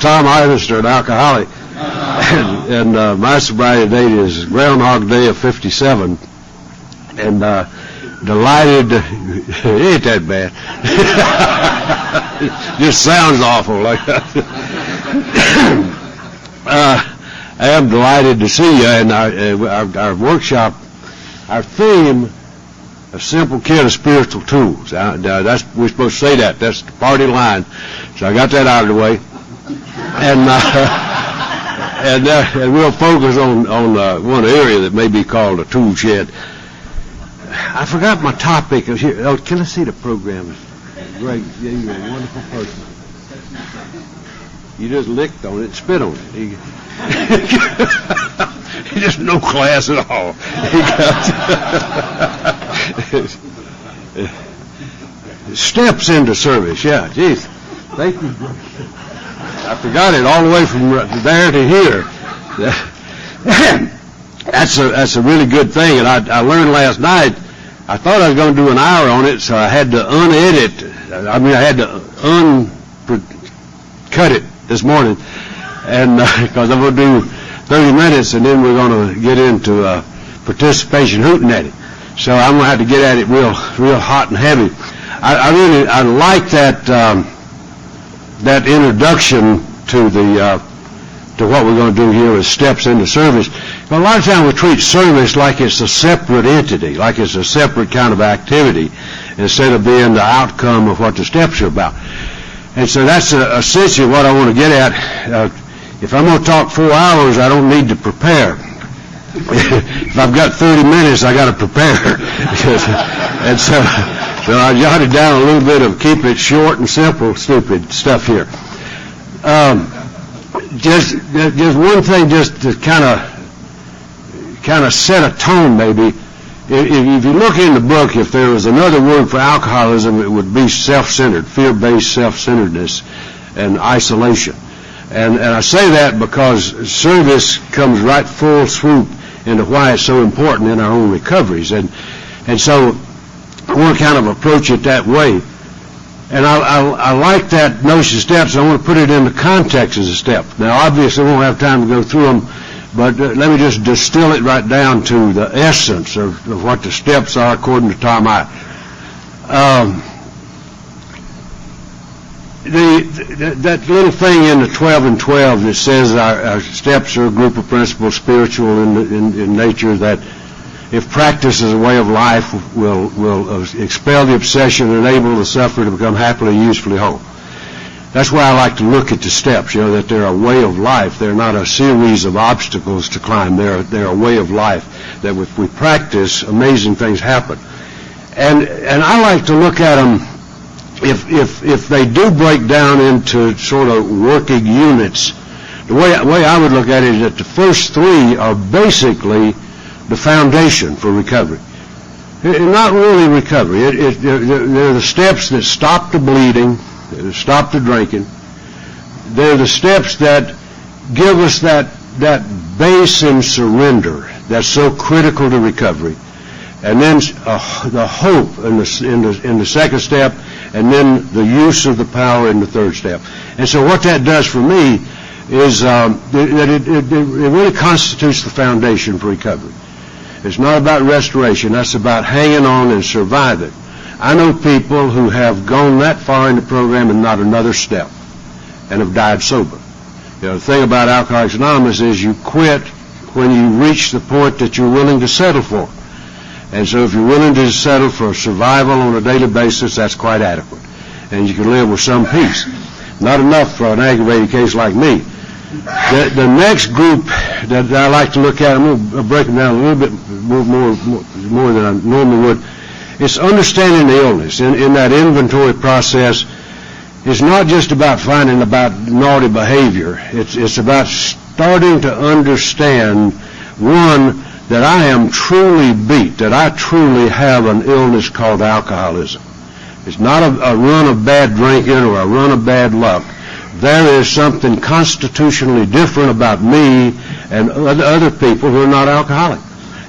Tom Ivester, an alcoholic. And my sobriety date is Groundhog Day of 57. And delighted, it ain't that bad. Just sounds awful like that. I am delighted to see you. And our workshop, our theme, a simple kit of spiritual tools. That's, we're supposed to say that. That's the party line. So I got that out of the way. And we'll focus on one area that may be called a tool shed. I forgot my topic. Oh, can I see the program? Greg, yeah, you're a wonderful person. You just licked on it and spit on it. He just no class at all. Steps into service. Yeah, geez. Thank you. I forgot it all the way from there to here. That's a really good thing, and I learned last night. I thought I was going to do an hour on it, so I had to unedit. I had to cut it this morning, and because I'm going to do 30 minutes, and then we're going to get into participation hooting at it. So I'm going to have to get at it real hot and heavy. I like that introduction to what we're going to do here with steps into service. But a lot of times we treat service like it's a separate entity, like it's a separate kind of activity, instead of being the outcome of what the steps are about. And so that's essentially what I want to get at. If I'm going to talk 4 hours, I don't need to prepare. If I've got 30 minutes, I got to prepare. And so I jotted down a little bit of keep it short and simple, stupid stuff here. Just one thing, just to kind of set a tone, maybe. If you look in the book, if there was another word for alcoholism, it would be self-centered, fear-based self-centeredness and isolation. And I say that because service comes right full swoop into why it's so important in our own recoveries. And so I want to kind of approach it that way. And I like that notion of steps. I want to put it in the context as a step. Now, obviously, we won't have time to go through them, but let me just distill it right down to the essence of what the steps are according to Tom I. That little thing in the 12 and 12 that says our steps are a group of principles, spiritual in nature, that if practice as a way of life will expel the obsession and enable the sufferer to become happily, usefully whole. That's why I like to look at the steps, that they're a way of life. They're not a series of obstacles to climb. They're a way of life that if we practice, amazing things happen. And I like to look at them, if they do break down into sort of working units, the way I would look at it is that the first three are basically the foundation for recovery. Not really recovery. They're the steps that stop the bleeding, that stop the drinking. They're the steps that give us that base in surrender that's so critical to recovery. And then the hope in the second step, and then the use of the power in the third step. And so what that does for me is that it really constitutes the foundation for recovery. It's not about restoration. That's about hanging on and surviving. I know people who have gone that far in the program and not another step and have died sober. The thing about Alcoholics Anonymous is you quit when you reach the point that you're willing to settle for. And so if you're willing to settle for survival on a daily basis, that's quite adequate. And you can live with some peace. Not enough for an aggravated case like me. The next group that I like to look at, I'm going to break them down a little bit more than I normally would. It's understanding the illness. In that inventory process, it's not just about finding about naughty behavior. It's about starting to understand, one, that I am truly beat, that I truly have an illness called alcoholism. It's not a run of bad drinking or a run of bad luck. There is something constitutionally different about me and other people who are not alcoholic.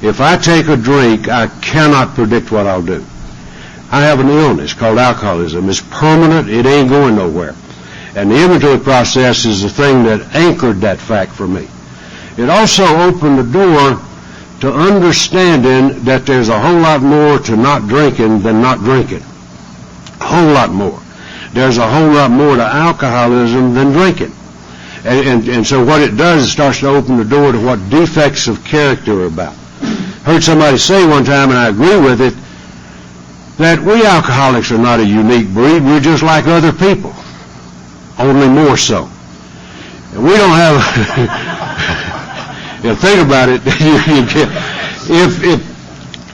If I take a drink, I cannot predict what I'll do. I have an illness called alcoholism. It's permanent. It ain't going nowhere. And the inventory process is the thing that anchored that fact for me. It also opened the door to understanding that there's a whole lot more to not drinking than not drinking. A whole lot more. There's a whole lot more to alcoholism than drinking. And so what it does, it starts to open the door to what defects of character are about. Heard somebody say one time, and I agree with it, that we alcoholics are not a unique breed. We're just like other people, only more so. And we don't have... think about it.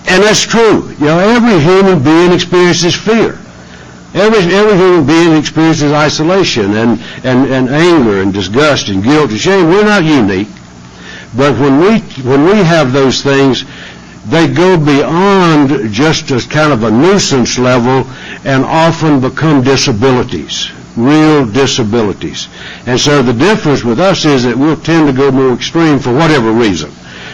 And that's true. Every human being experiences fear. Every human being experiences isolation and anger and disgust and guilt and shame. We're not unique. But when we have those things, they go beyond just as kind of a nuisance level and often become disabilities, real disabilities. And so the difference with us is that we'll tend to go more extreme for whatever reason.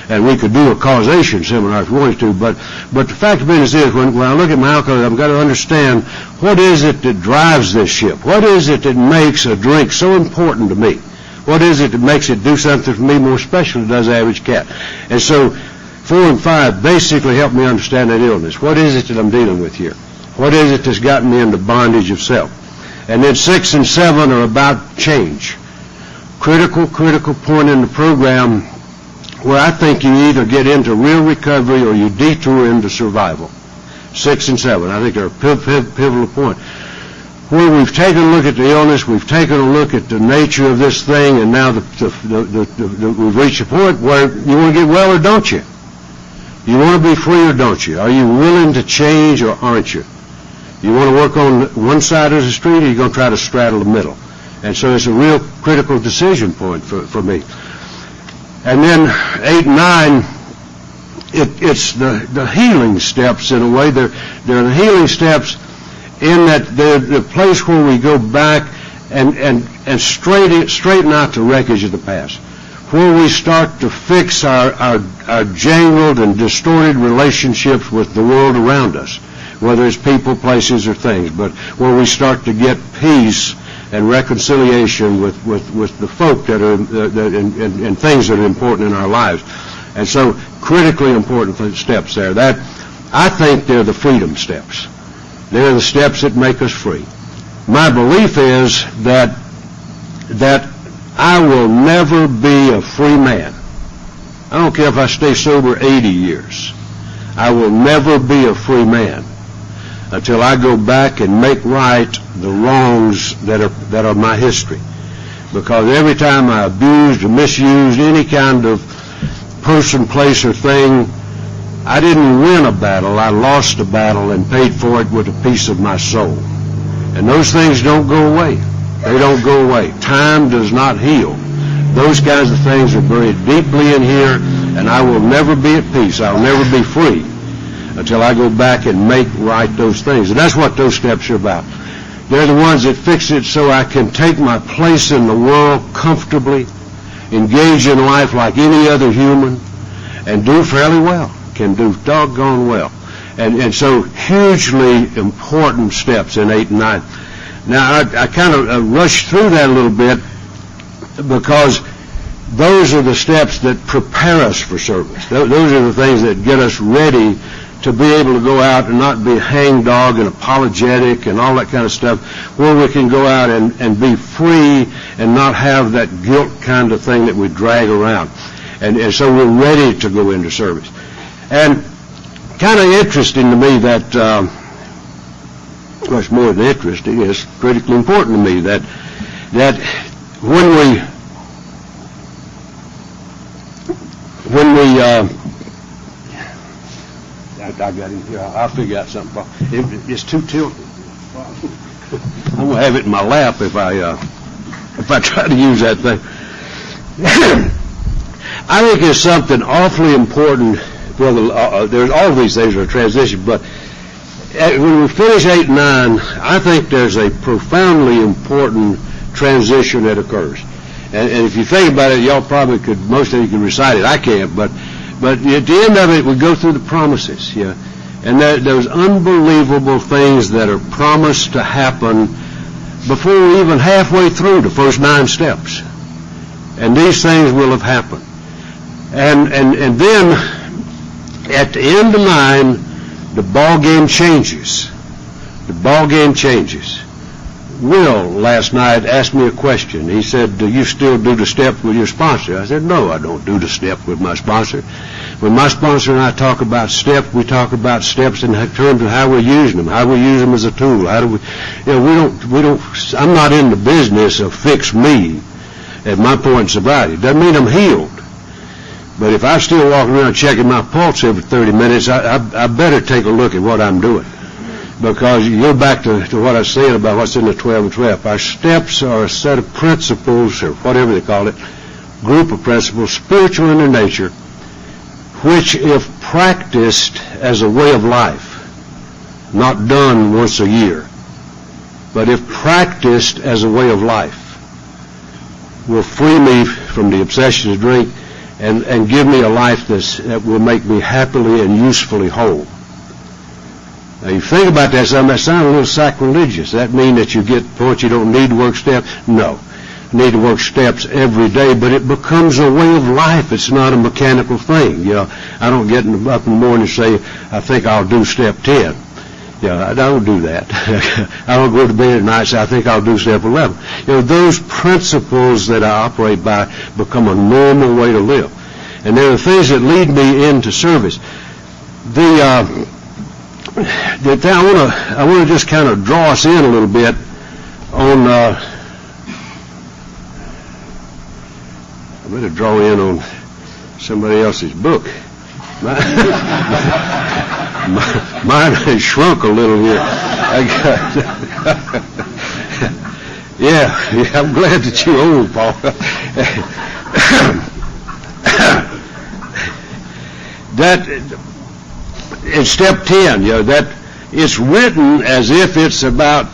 And we could do a causation seminar if we wanted to, but the fact of the business is, when I look at my alcoholism, I've got to understand what is it that drives this ship? What is it that makes a drink so important to me? What is it that makes it do something for me more special than does the average cat? And so 4 and 5 basically help me understand that illness. What is it that I'm dealing with here? What is it that's gotten me into bondage of self? And then 6 and 7 are about change. Critical point in the program where I think you either get into real recovery or you detour into survival. 6 and 7, I think are a pivotal point. Where we've taken a look at the illness, we've taken a look at the nature of this thing, and now we've reached a point where you want to get well or don't you? You want to be free or don't you? Are you willing to change or aren't you? You want to work on one side of the street, or are you going to try to straddle the middle? And so it's a real critical decision point for me. And then 8 and 9, it's the healing steps in a way. They're the healing steps in that they're the place where we go back and straighten out the wreckage of the past, where we start to fix our jangled and distorted relationships with the world around us, whether it's people, places, or things, but where we start to get peace and reconciliation with the folk that are and things that are important in our lives. And so critically important steps there. That, I think, they're the freedom steps. They're the steps that make us free. My belief is that I will never be a free man. I don't care if I stay sober 80 years. I will never be a free man until I go back and make right the wrongs that are my history. Because every time I abused or misused any kind of person, place, or thing, I didn't win a battle. I lost a battle and paid for it with a piece of my soul. And those things don't go away. They don't go away. Time does not heal. Those kinds of things are buried deeply in here, and I will never be at peace. I'll never be free until I go back and make right those things. And that's what those steps are about. They're the ones that fix it so I can take my place in the world comfortably, engage in life like any other human, and do fairly well. Can do doggone well. And so hugely important steps in 8 and 9. Now, I kind of rushed through that a little bit because those are the steps that prepare us for service. Those are the things that get us ready to be able to go out and not be hangdog and apologetic and all that kind of stuff, where we can go out and be free and not have that guilt kind of thing that we drag around. And so we're ready to go into service. And kind of interesting to me that, well, it's more than interesting, it's critically important to me that when we I got him here. I'll figure out something. It's too tilted. I'm gonna have it in my lap if I try to use that thing. I think it's something awfully important. Well, there's all of these things are a transition, but when we finish 8 and 9, I think there's a profoundly important transition that occurs. And if you think about it, y'all probably could, most of you can recite it. I can't, but at the end of it, we go through the promises, and those unbelievable things that are promised to happen before we're even halfway through the first 9 steps. And these things will have happened. And then at the end of 9, the ball game changes. The ball game changes. Will, last night, asked me a question. He said, do you still do the step with your sponsor? I said, no, I don't do the step with my sponsor. When my sponsor and I talk about steps, we talk about steps in terms of how we're using them, how we use them as a tool. How do we, we don't, I'm not in the business of fix me at my point in sobriety. Doesn't mean I'm healed. But if I'm still walking around checking my pulse every 30 minutes, I better take a look at what I'm doing. Because you go back to what I was saying about what's in the 12 and 12. Our steps are a set of principles, or whatever they call it, group of principles, spiritual in their nature, which if practiced as a way of life, not done once a year, but if practiced as a way of life, will free me from the obsession to drink and give me a life that will make me happily and usefully whole. Now, you think about that, that sounds a little sacrilegious. Does that mean that you get points you don't need to work steps? No. You need to work steps every day, but it becomes a way of life. It's not a mechanical thing. I don't get up in the morning and say, I think I'll do step 10. I don't do that. I don't go to bed at night and say, I think I'll do step 11. Those principles that I operate by become a normal way to live. And there are things that lead me into service. I want to just kind of draw us in a little bit on, I better draw in on somebody else's book. Mine has shrunk a little here. Yeah, I'm glad that you're old, Paul. That in step 10, that it's written as if it's about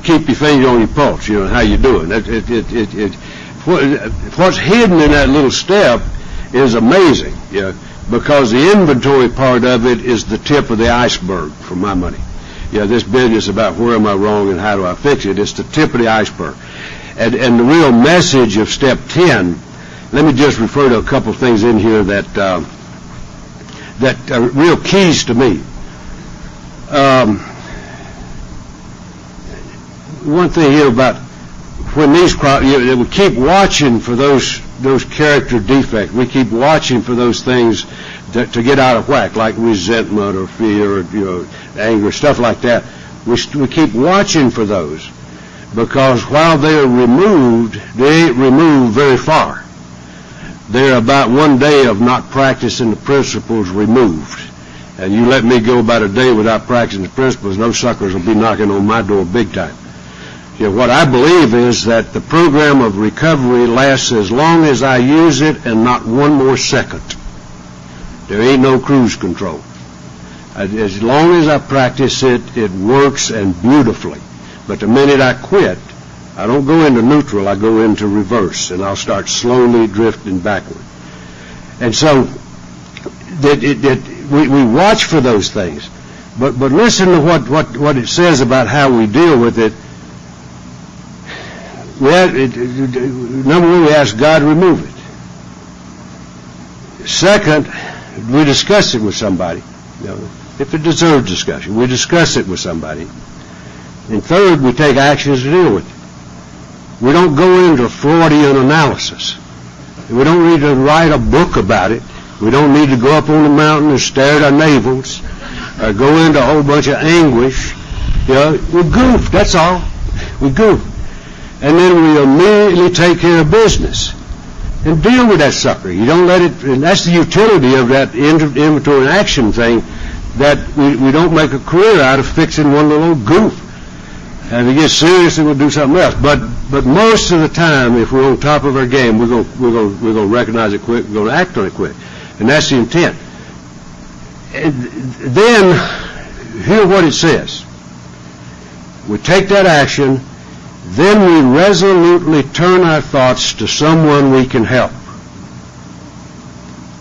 keep your finger on your pulse, how you doing. What's hidden in that little step is amazing, because the inventory part of it is the tip of the iceberg, for my money. This business about where am I wrong and how do I fix it, it's the tip of the iceberg. And the real message of step 10, let me just refer to a couple of things in here that are real keys to me. One thing here about when these we keep watching for those character defects. We keep watching for those things to get out of whack, like resentment or fear or anger, stuff like that. We keep watching for those, because while they are removed, they ain't removed very far. They're about one day of not practicing the principles removed. And you let me go about a day without practicing the principles, no suckers will be knocking on my door big time. What I believe is that the program of recovery lasts as long as I use it and not one more second. There ain't no cruise control. As long as I practice it, it works and beautifully. But the minute I quit, I don't go into neutral, I go into reverse, and I'll start slowly drifting backward. And so we watch for those things. But listen to what it says about how we deal with it. Number one, we ask God to remove it. Second, we discuss it with somebody. If it deserves discussion, we discuss it with somebody. And third, we take actions to deal with it. We don't go into Freudian analysis. We don't need to write a book about it. We don't need to go up on the mountain and stare at our navels or go into a whole bunch of anguish. We goof, that's all. We goof. And then we immediately take care of business and deal with that sucker. You don't let it, and that's the utility of that inventory and action thing, that we don't make a career out of fixing one little goof. And if it gets serious, then we'll do something else. But most of the time, if we're on top of our game, we're going to recognize it quick, we're going to act on it quick. And that's the intent. And then, hear what it says. We take that action, then we resolutely turn our thoughts to someone we can help.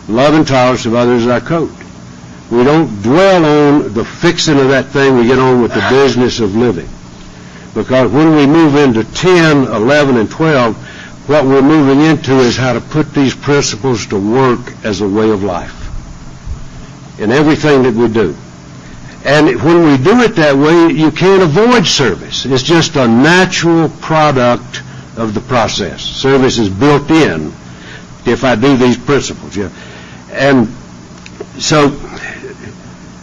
Love and tolerance of others is our code. We don't dwell on the fixing of that thing, we get on with the business of living. Because when we move into 10, 11, and 12, what we're moving into is how to put these principles to work as a way of life in everything that we do. And when we do it that way, you can't avoid service. It's just a natural product of the process. Service is built in if I do these principles. Yeah. And so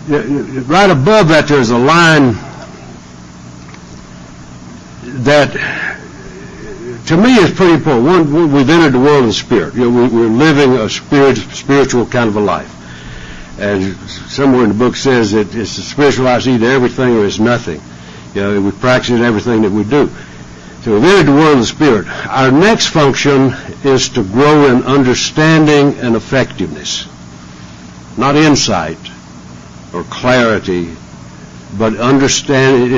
right above that there's a line that to me is pretty important. One, we've entered the world of the spirit. You know, we're living a spiritual kind of a life. And somewhere in the book says that it's the spiritual life, it's either everything or it's nothing. You know, we practice everything that we do. So we've entered the world of the spirit. Our next function is to grow in understanding and effectiveness. Not insight or clarity, but understanding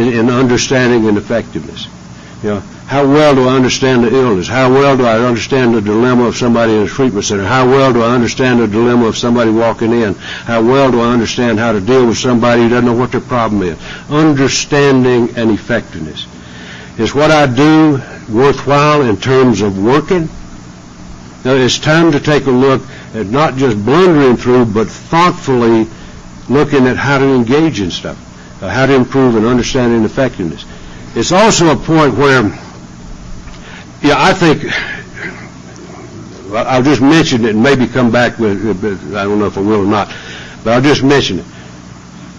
and effectiveness. You know, how well do I understand the illness? How well do I understand the dilemma of somebody in a treatment center? How well do I understand the dilemma of somebody walking in? How well do I understand how to deal with somebody who doesn't know what their problem is? Understanding and effectiveness. Is what I do worthwhile in terms of working? Now, it's time to take a look at not just blundering through, but thoughtfully looking at how to engage in stuff, how to improve and understanding effectiveness. It's also a point where, yeah, I think, I'll just mention it and maybe come back with, I don't know if I will or not, but I'll just mention it.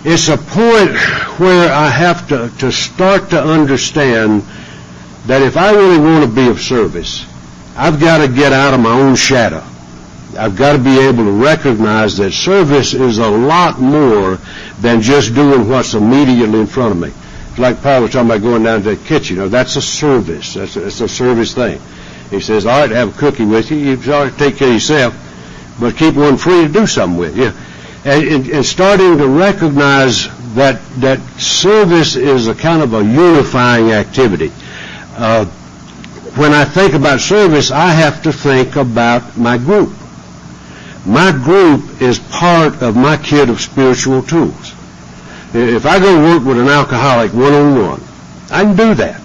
It's a point where I have to start to understand that if I really want to be of service, I've got to get out of my own shadow. I've got to be able to recognize that service is a lot more than just doing what's immediately in front of me. Like Paul was talking about going down to the kitchen. You know, that's a service. That's a service thing. He says, all right, have a cookie with you. You ought to take care of yourself, but keep one free to do something with. Yeah. And starting to recognize that service is a kind of a unifying activity. When I think about service, I have to think about my group. My group is part of my kit of spiritual tools. If I go work with an alcoholic one-on-one, I can do that.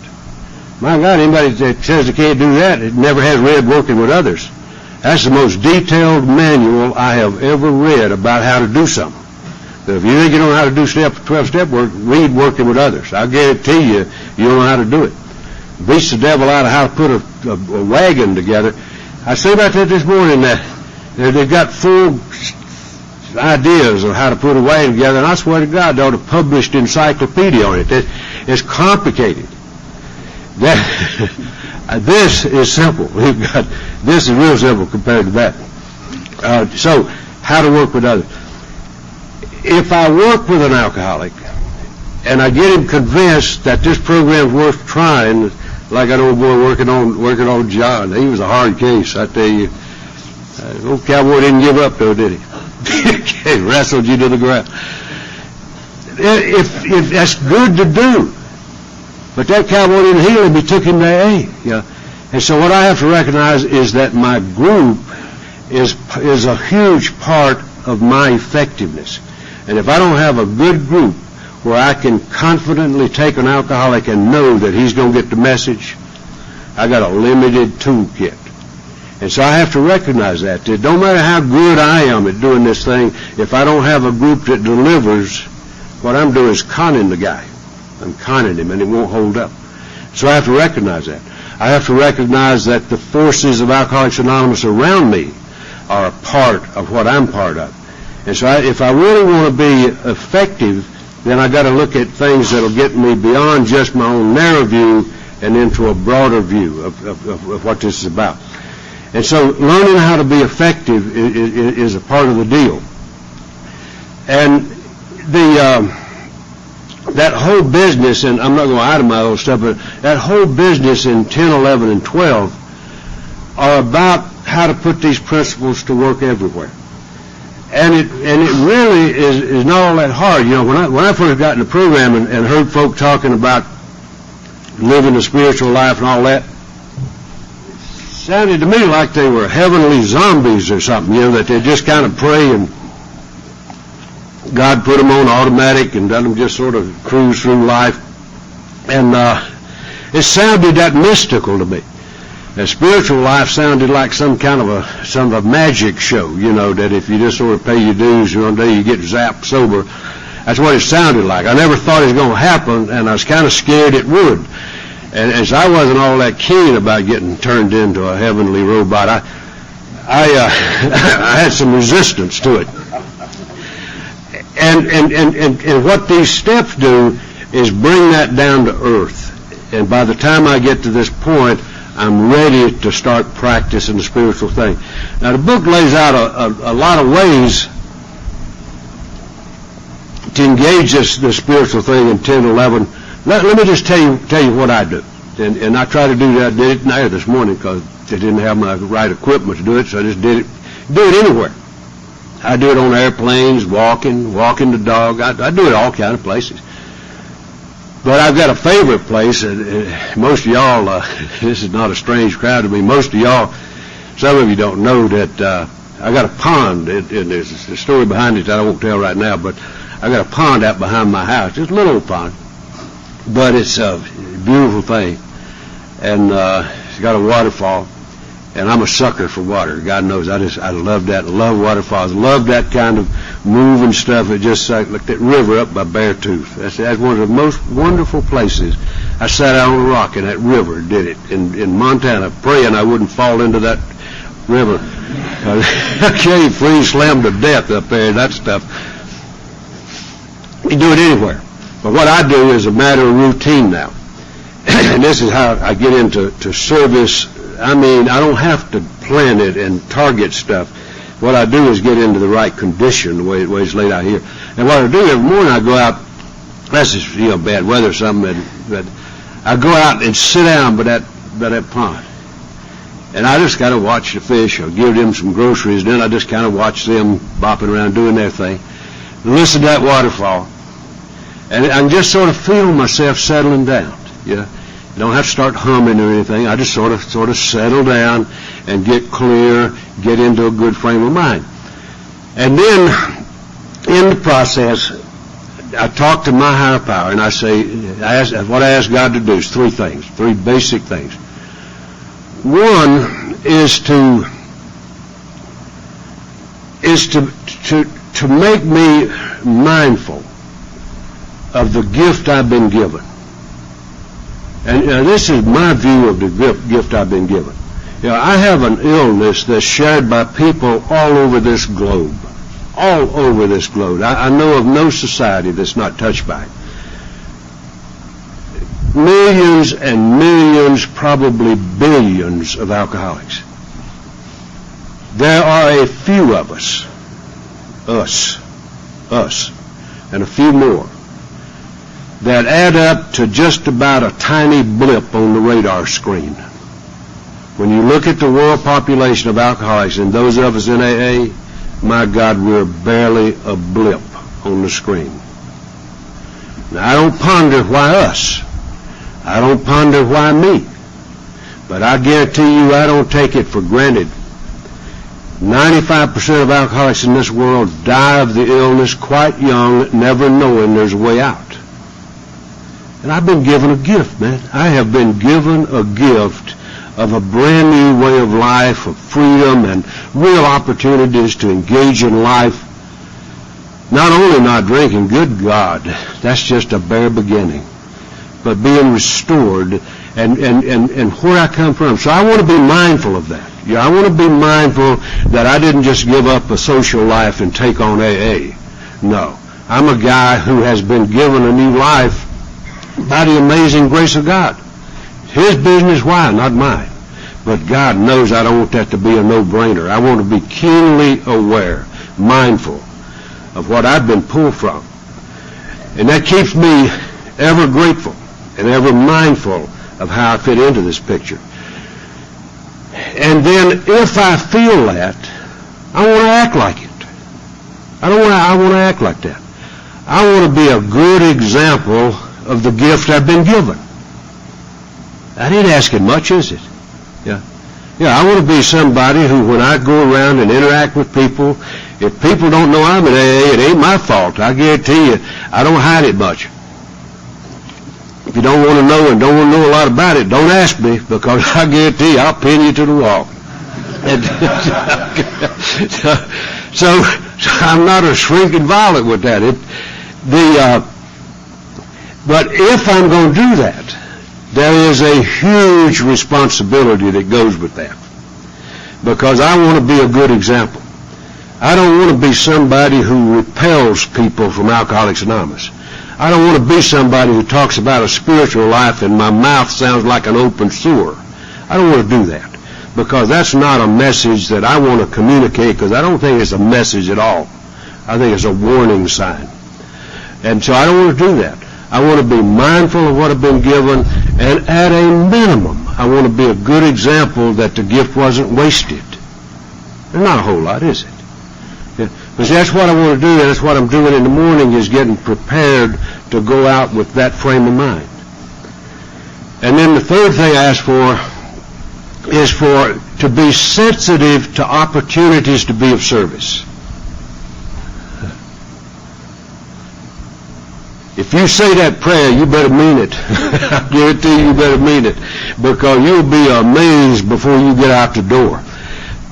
My God, anybody that says they can't do that, it never has read Working with Others. That's the most detailed manual I have ever read about how to do something. So if you think you don't know how to do 12-step work, read Working with Others. I'll guarantee you, you don't know how to do it. Beats the devil out of how to put a wagon together. I say about that this morning, that they've got full ideas of how to put a wagon together, and I swear to God, they ought to publish the encyclopedia on it. It's complicated. This is simple. This is real simple compared to that. So, how to work with others. If I work with an alcoholic and I get him convinced that this program's worth trying, like that old boy working on John, he was a hard case, I tell you. Old cowboy didn't give up though, did he? He wrestled you to the ground. If that's good to do. But that cowboy didn't heal him, he took him to AA. Yeah. And so what I have to recognize is that my group is a huge part of my effectiveness. And if I don't have a good group where I can confidently take an alcoholic and know that he's going to get the message, I got a limited toolkit. And so I have to recognize that. It don't matter how good I am at doing this thing, if I don't have a group that delivers, what I'm doing is conning the guy. I'm conning him, and it won't hold up. So I have to recognize that. I have to recognize that the forces of Alcoholics Anonymous around me are a part of what I'm part of. And so if I really want to be effective, then I got to look at things that'll get me beyond just my own narrow view and into a broader view of what this is about. And so learning how to be effective is a part of the deal. And that whole business, and I'm not going to itemize all stuff, but that whole business in 10, 11, and 12 are about how to put these principles to work everywhere. And it really is not all that hard. You know, when I first got in the program and heard folk talking about living a spiritual life and all that, sounded to me like they were heavenly zombies or something, you know, that they just kind of pray and God put them on automatic and let them just sort of cruise through life. And it sounded that mystical to me. And spiritual life sounded like some kind of a magic show, that if you just sort of pay your dues one day you get zapped sober. That's what it sounded like. I never thought it was going to happen, and I was kind of scared it would. And as I wasn't all that keen about getting turned into a heavenly robot, I had some resistance to it. And what these steps do is bring that down to earth. And by the time I get to this point, I'm ready to start practicing the spiritual thing. Now, the book lays out a lot of ways to engage this spiritual thing in 10, 11. Let me just tell you what I do. And I try to do that. I did it there this morning because I didn't have my right equipment to do it, so I just do it anywhere. I do it on airplanes, walking the dog. I do it all kind of places. But I've got a favorite place, and most of y'all, this is not a strange crowd to me, most of y'all, some of you don't know that I got a pond, and there's a story behind it that I won't tell right now, but I got a pond out behind my house, just a little old pond, but it's a beautiful thing, and it's got a waterfall, and I'm a sucker for water. God knows, I love that. I love waterfalls. I love that kind of moving stuff. It just like that river up by Beartooth. That's one of the most wonderful places. I sat out on a rock in that river, did it, in Montana, praying I wouldn't fall into that river. I can't freeze slammed to death up there and that stuff. You do it anywhere. But what I do is a matter of routine now. And this is how I get into service. I mean, I don't have to plan it and target stuff. What I do is get into the right condition, the way it's laid out here. And what I do every morning, I go out, that's just, bad weather or something, but I go out and sit down by that pond. And I just kind of watch the fish or give them some groceries. Then I just kind of watch them bopping around doing their thing. Listen to that waterfall. And I just sort of feel myself settling down. You don't have to start humming or anything. I just sort of settle down and get clear, get into a good frame of mind. And then, in the process, I talk to my higher power, and I say, what I ask God to do is three things, three basic things. One is to make me mindful of the gift I've been given. And this is my view of the gift I've been given. I have an illness that's shared by people all over this globe. All over this globe. I know of no society that's not touched by it. Millions and millions, probably billions of alcoholics. There are a few of us, and a few more, that add up to just about a tiny blip on the radar screen. When you look at the world population of alcoholics and those of us in AA, my God, we're barely a blip on the screen. Now, I don't ponder why us. I don't ponder why me. But I guarantee you I don't take it for granted. 95% of alcoholics in this world die of the illness quite young, never knowing there's a way out. And I've been given a gift, man. I have been given a gift of a brand new way of life, of freedom and real opportunities to engage in life. Not only not drinking, good God, that's just a bare beginning, but being restored and where I come from. So I want to be mindful of that. I want to be mindful that I didn't just give up a social life and take on AA. No. I'm a guy who has been given a new life by the amazing grace of God. His business, why? Not mine. But God knows I don't want that to be a no-brainer. I want to be keenly aware, mindful of what I've been pulled from. And that keeps me ever grateful and ever mindful of how I fit into this picture. And then if I feel that, I want to act like it. I want to act like that. I want to be a good example of the gift I've been given. That ain't asking much, is it? Yeah, I want to be somebody who, when I go around and interact with people, if people don't know I'm an AA, it ain't my fault. I guarantee you, I don't hide it much. If you don't want to know and don't want to know a lot about it, don't ask me, because I guarantee you I'll pin you to the wall. And so I'm not a shrinking violet with that. But if I'm going to do that, there is a huge responsibility that goes with that, because I want to be a good example. I don't want to be somebody who repels people from Alcoholics Anonymous. I don't want to be somebody who talks about a spiritual life and my mouth sounds like an open sewer. I don't want to do that, because that's not a message that I want to communicate, because I don't think it's a message at all. I think it's a warning sign. And so I don't want to do that. I want to be mindful of what I've been given, and at a minimum, I want to be a good example that the gift wasn't wasted. There's not a whole lot, is it? Yeah. But that's what I want to do, and that's what I'm doing in the morning, is getting prepared to go out with that frame of mind. And then the third thing I ask for is to be sensitive to opportunities to be of service. If you say that prayer, you better mean it. I guarantee you better mean it, because you'll be amazed before you get out the door.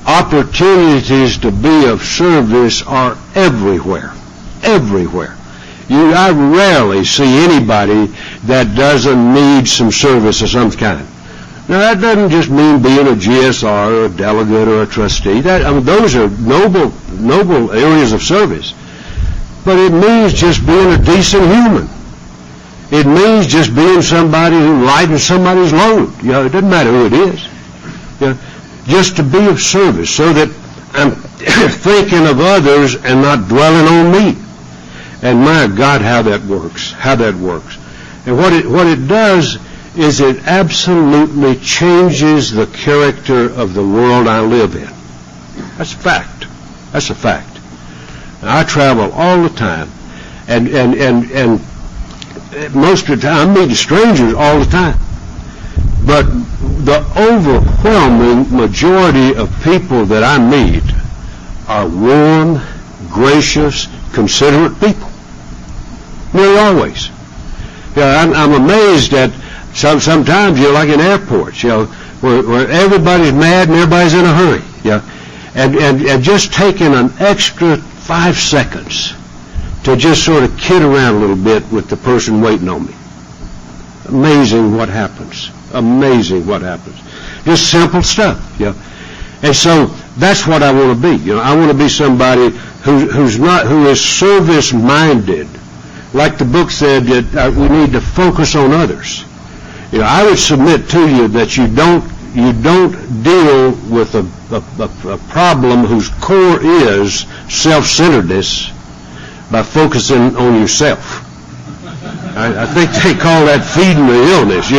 Opportunities to be of service are everywhere. Everywhere. I rarely see anybody that doesn't need some service of some kind. Now, that doesn't just mean being a GSR or a delegate or a trustee. Those are noble areas of service. But it means just being a decent human. It means just being somebody who lightens somebody's load. It doesn't matter who it is. Just to be of service, so that I'm thinking of others and not dwelling on me. And my God, how that works. How that works. And what it does is it absolutely changes the character of the world I live in. That's a fact. That's a fact. I travel all the time, and most of the time I'm meeting strangers all the time. But the overwhelming majority of people that I meet are warm, gracious, considerate people. Nearly always. I'm amazed at sometimes, like in airports, where everybody's mad and everybody's in a hurry. And just taking an extra 5 seconds to just sort of kid around a little bit with the person waiting on me. Amazing what happens. Amazing what happens. Just simple stuff. And so that's what I want to be. I want to be somebody who is service-minded. Like the book said, that we need to focus on others. I would submit to you that you don't deal with a problem whose core is self-centeredness by focusing on yourself. I think they call that feeding the illness,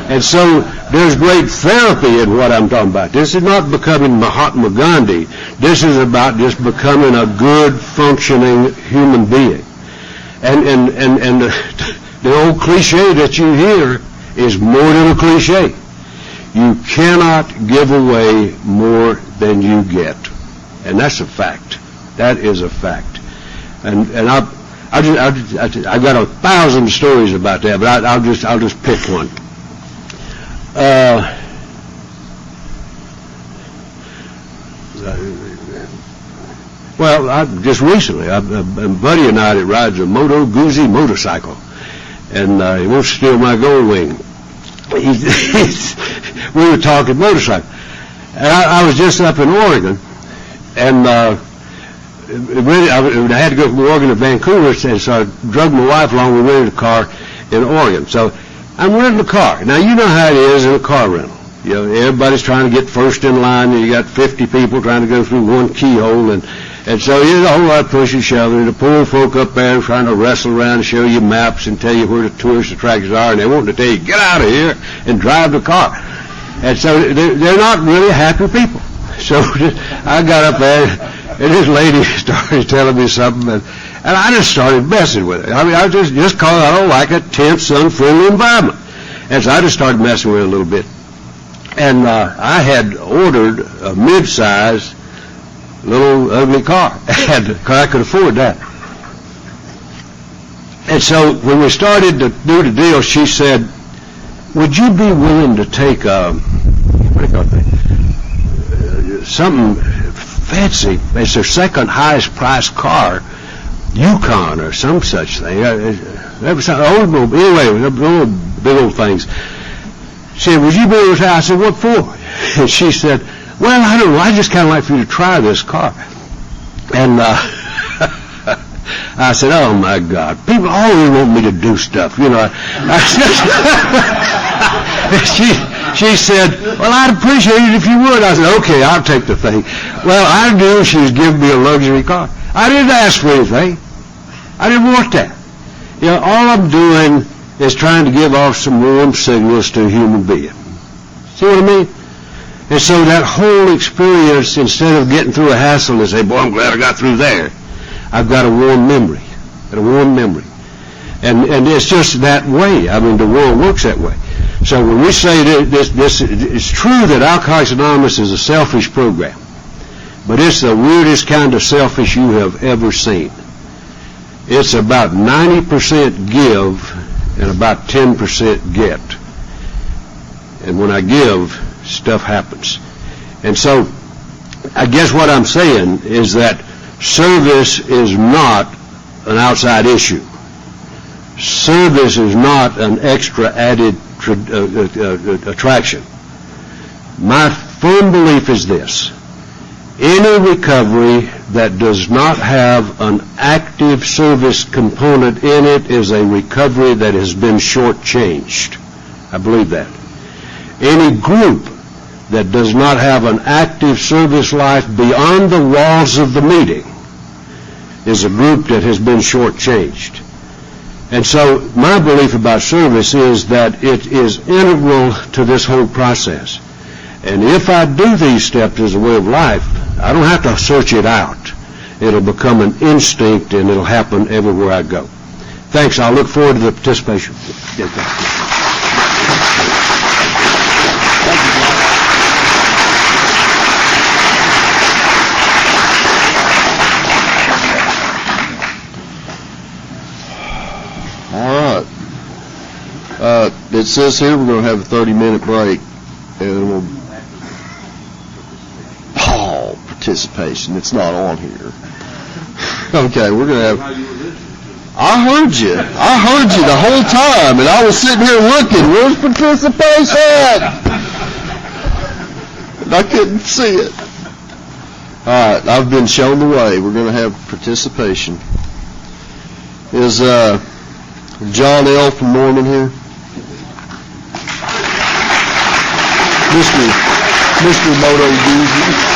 and so there's great therapy in what I'm talking about. This is not becoming Mahatma Gandhi. This is about just becoming a good, functioning human being. And the old cliche that you hear is more than a cliche. You cannot give away more than you get, and that's a fact. That is a fact. And I've got 1,000 stories about that, but I'll just pick one. Just recently, a buddy and I that rides a Moto Guzzi motorcycle, and he wants to steal my gold wing. We were talking motorcycle, and I was just up in Oregon, and I had to go from Oregon to Vancouver, and so I drug my wife along. We rented a car in Oregon. So I'm renting a car. Now, you know how it is in a car rental. Everybody's trying to get first in line, and you got 50 people trying to go through one keyhole, and so there's a whole lot of push and shoving. The poor folk up there trying to wrestle around and show you maps and tell you where the tourist attractions are, and they want to tell you, get out of here and drive the car. And so they're not really happy people. So I got up there, and this lady started telling me something, and I just started messing with it. I mean, I just because I don't like a tense, unfriendly environment. And so I just started messing with it a little bit. And I had ordered a mid-size, little ugly car, because I could afford that. And so when we started to do the deal, she said, would you be willing to take what do you call it, something fancy? It's their second highest priced car, Yukon or some such thing. That was old, anyway, big old things. She said, would you be able to try? I said, what for? And she said, well, I don't know. I just kind of like for you to try this car. And I said, oh, my God. People always want me to do stuff, you know. She said, well, I'd appreciate it if you would. I said, okay, I'll take the thing. Well, I knew she was giving me a luxury car. I didn't ask for anything. I didn't want that. You know, all I'm doing is trying to give off some warm signals to a human being. See what I mean? And so that whole experience, instead of getting through a hassle and say, boy, I'm glad I got through there, I've got a warm memory. And it's just that way. I mean, the world works that way. So when we say this, it's true that Alcoholics Anonymous is a selfish program, but it's the weirdest kind of selfish you have ever seen. It's about 90% give and about 10% get. And when I give, stuff happens. And so I guess what I'm saying is that service is not an outside issue. Service is not an extra added attraction. My firm belief is this: any recovery that does not have an active service component in it is a recovery that has been shortchanged. I believe that. Any group that does not have an active service life beyond the walls of the meeting is a group that has been shortchanged. And so my belief about service is that it is integral to this whole process. And if I do these steps as a way of life, I don't have to search it out. It'll become an instinct, and it'll happen everywhere I go. Thanks. I'll look forward to the participation. Yeah, it says here we're going to have a 30-minute break, and we'll participation. It's not on here. Okay, we're going to have. I heard you the whole time, and I was sitting here looking. Where's participation? And I couldn't see it. All right, I've been shown the way. We're going to have participation. Is John L. from Norman here? Mr. Moto Guzzi.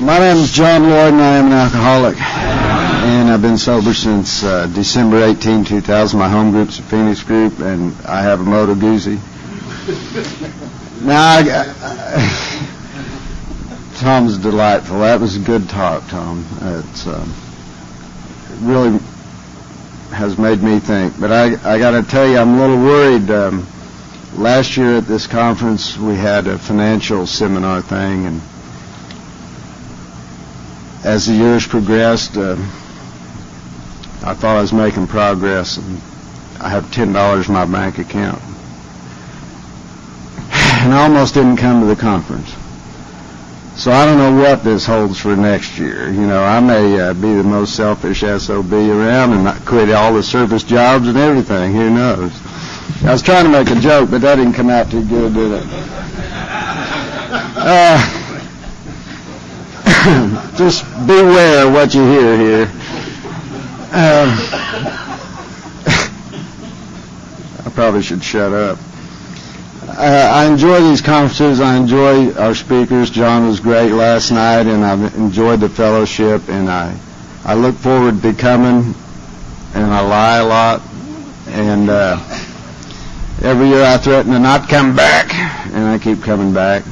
My name is John Lloyd, and I am an alcoholic. And I've been sober since December 18, 2000. My home group's a Phoenix group, and I have a Moto Guzzi. Now, Tom's delightful. That was a good talk, Tom. It's really has made me think. But I got to tell you, I'm a little worried. Last year at this conference, we had a financial seminar thing, and as the years progressed, I thought I was making progress, and I have $10 in my bank account. And I almost didn't come to the conference. So I don't know what this holds for next year. You know, I may be the most selfish SOB around and not quit all the service jobs and everything. Who knows? I was trying to make a joke, but that didn't come out too good, did it? Just beware what you hear here. I probably should shut up. I enjoy these conferences. I enjoy our speakers. John was great last night, and I've enjoyed the fellowship, and I look forward to coming, and I lie a lot, and every year I threaten to not come back, and I keep coming back.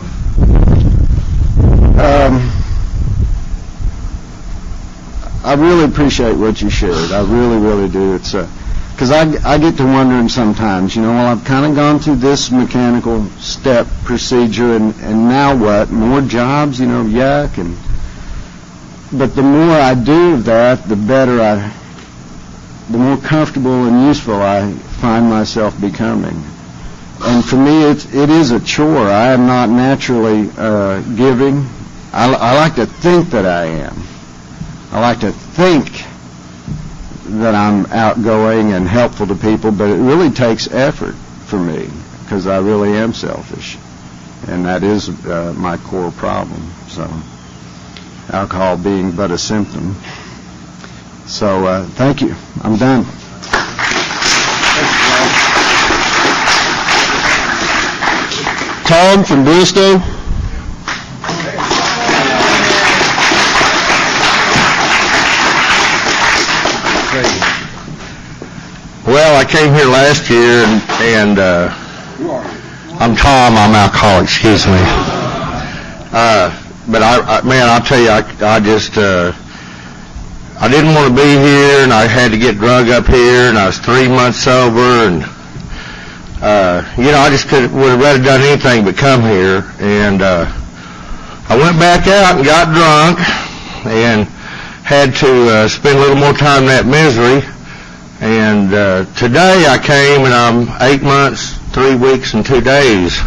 I really appreciate what you shared. I really, really do. It's because I get to wondering sometimes, you know, well, I've kind of gone through this mechanical step procedure, and now what? More jobs, you know, yuck. But the more I do of that, the better I the more comfortable and useful I find myself becoming. And for me, it is a chore. I am not naturally giving. I like to think that I am. I like to think that I'm outgoing and helpful to people, but it really takes effort for me because I really am selfish. And that is my core problem. So, alcohol being but a symptom. So, thank you. I'm done. Tom from Bristow. Well, I came here last year, and I'm Tom. I'm alcoholic. Excuse me. But I'll tell you, I just I didn't want to be here, and I had to get drug up here, and I was 3 months sober, and I just would have rather done anything but come here. And I went back out and got drunk, and had to spend a little more time in that misery. And today I came, and I'm 8 months, 3 weeks, and 2 days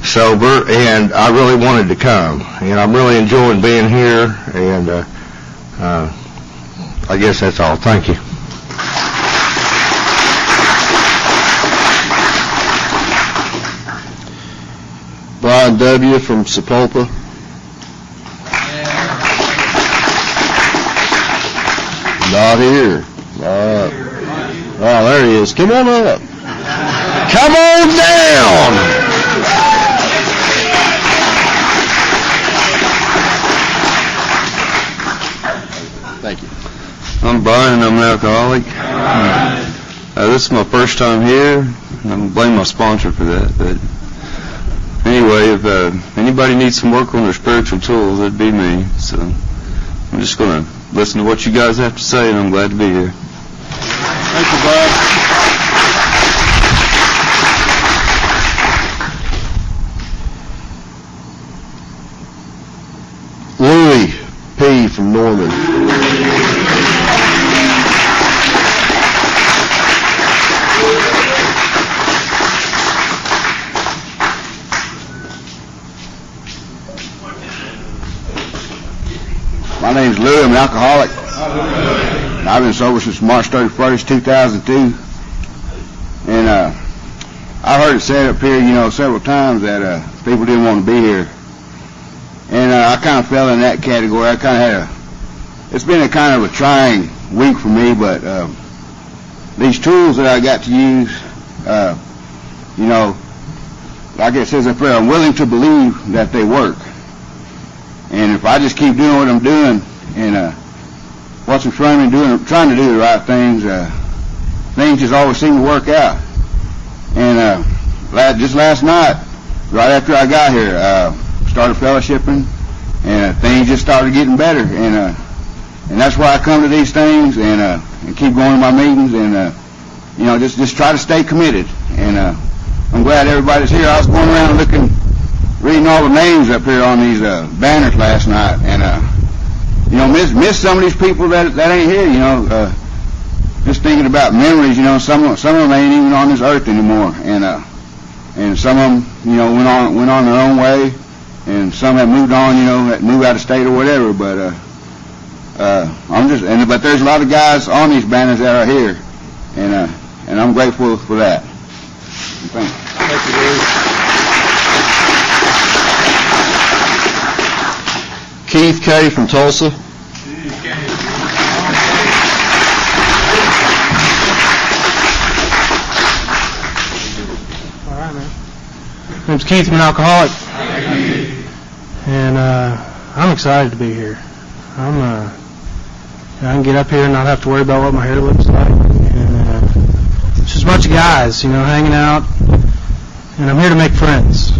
sober, and I really wanted to come. And I'm really enjoying being here, and I guess that's all. Thank you. Brian W. from Sapulpa. Not here. Oh, there he is. Come on up. Come on down. Thank you. I'm Brian, and I'm an alcoholic. This is my first time here. I'm going to blame my sponsor for that. But anyway, if anybody needs some work on their spiritual tools, that'd be me. So I'm just going to listen to what you guys have to say, and I'm glad to be here. Thank you, Bob. Louis P. from Norman. My name's Louis. I'm an alcoholic. I've been sober since March 31st, 2002. And I heard it said up here, several times that people didn't want to be here. And I kind of fell in that category. I kind of it's been a kind of a trying week for me, but these tools that I got to use, like it says up there, I'm willing to believe that they work. And if I just keep doing what I'm doing and what's in front of me, trying to do the right things, things just always seem to work out. And just last night, right after I got here, started fellowshipping, and things just started getting better. And that's why I come to these things and keep going to my meetings and just try to stay committed. And I'm glad everybody's here. I was going around reading all the names up here on these banners last night, and miss some of these people that ain't here. Just thinking about memories. Some of them ain't even on this earth anymore, and some of them went on their own way, and some have moved on. That moved out of state or whatever. But but there's a lot of guys on these banners that are here, and I'm grateful for that. Thank you. Thank you, Louis. Keith K. from Tulsa. All right, man. My name's Keith. I'm an alcoholic, and I'm excited to be here. I can get up here and not have to worry about what my hair looks like. And it's just a bunch of guys, hanging out, and I'm here to make friends.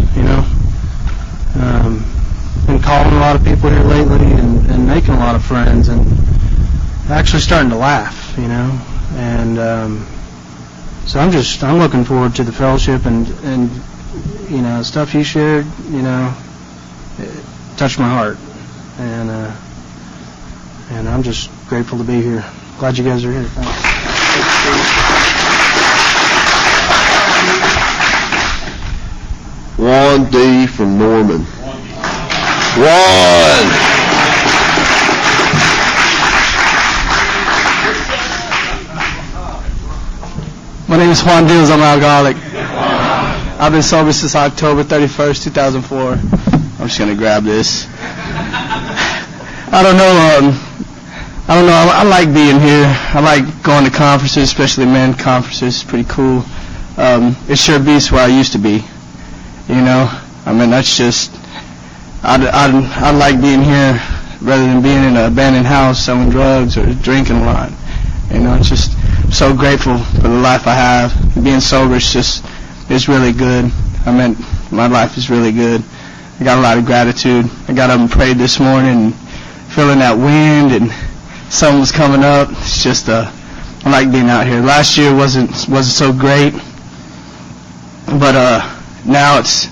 Been calling a lot of people here lately and making a lot of friends and actually starting to laugh, and so I'm looking forward to the fellowship and stuff you shared, it touched my heart, and I'm just grateful to be here. Glad you guys are here. Thanks. Juan D. from Norman. Juan! My name is Juan Diaz. I'm an alcoholic. I've been sober since October 31st, 2004. I'm just going to grab this. I don't know. I like being here. I like going to conferences, especially men conferences. It's pretty cool. It sure beats where I used to be. You know? I mean, that's just... I like being here rather than being in an abandoned house selling drugs or drinking a lot. You know, it's just... I'm so grateful for the life I have. Being sober it's really good. I mean, my life is really good. I got a lot of gratitude. I got up and prayed this morning, and feeling that wind, and sun was coming up. It's just, I like being out here. Last year wasn't so great, but now it's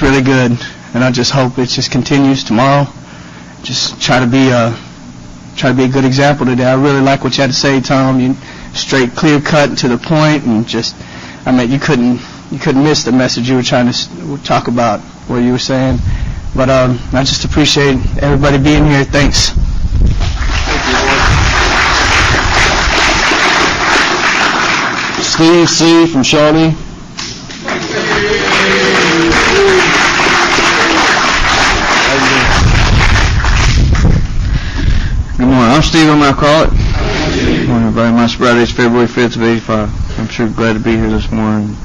really good, and I just hope it just continues tomorrow. Just try to be a good example today. I really like what you had to say, Tom. You straight, clear cut to the point, and just, I mean, you couldn't miss the message you were trying to talk about, what you were saying. But I just appreciate everybody being here. Thanks. Steve C. from Shawnee. Good morning. I'm Steve. I'm an alcoholic. Good morning, everybody. My sobriety is February 5th of 85. I'm sure glad to be here this morning.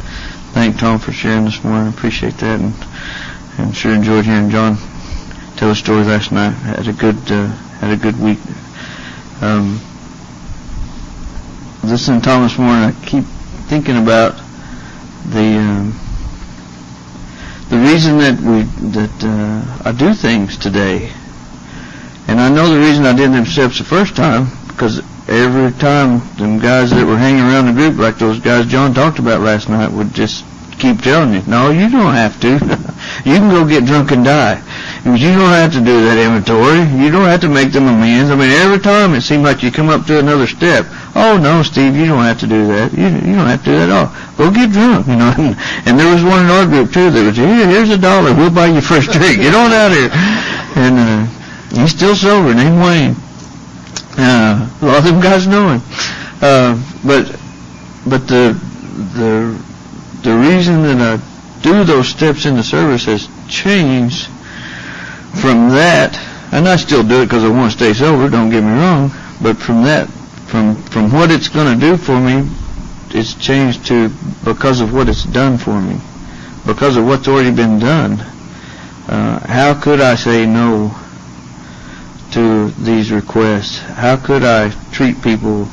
Thank Tom for sharing this morning. Appreciate that, and sure enjoyed hearing John tell his story last night. Had a good week. Listening to Tom this morning, I keep thinking about the reason that I do things today. And I know the reason I did them steps the first time, because every time them guys that were hanging around the group, like those guys John talked about last night, would just keep telling you, no, you don't have to. You can go get drunk and die. You don't have to do that inventory. You don't have to make them amends. I mean, every time it seemed like you come up to another step. Oh, no, Steve, you don't have to do that. You don't have to do that at all. Go get drunk, you know. And there was one in our group, too, that was, here's $1. We'll buy you first drink. Get on out here. And he's still sober, named Wayne. A lot of them guys know him. But the reason that I do those steps in the service has changed from that, and I still do it because I want to stay sober, don't get me wrong, but from that, from what it's going to do for me, it's changed to because of what it's done for me, because of what's already been done. How could I say no to these requests? How could I treat people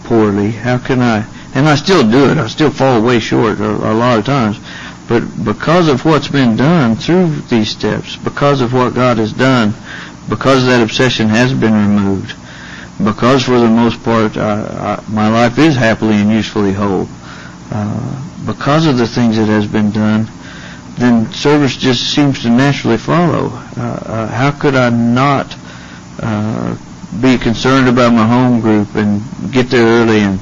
poorly? How can I? And I still do it. I still fall way short a lot of times. But because of what's been done through these steps, because of what God has done, because that obsession has been removed, because for the most part my life is happily and usefully whole, because of the things that has been done, then service just seems to naturally follow. How could I not be concerned about my home group and get there early and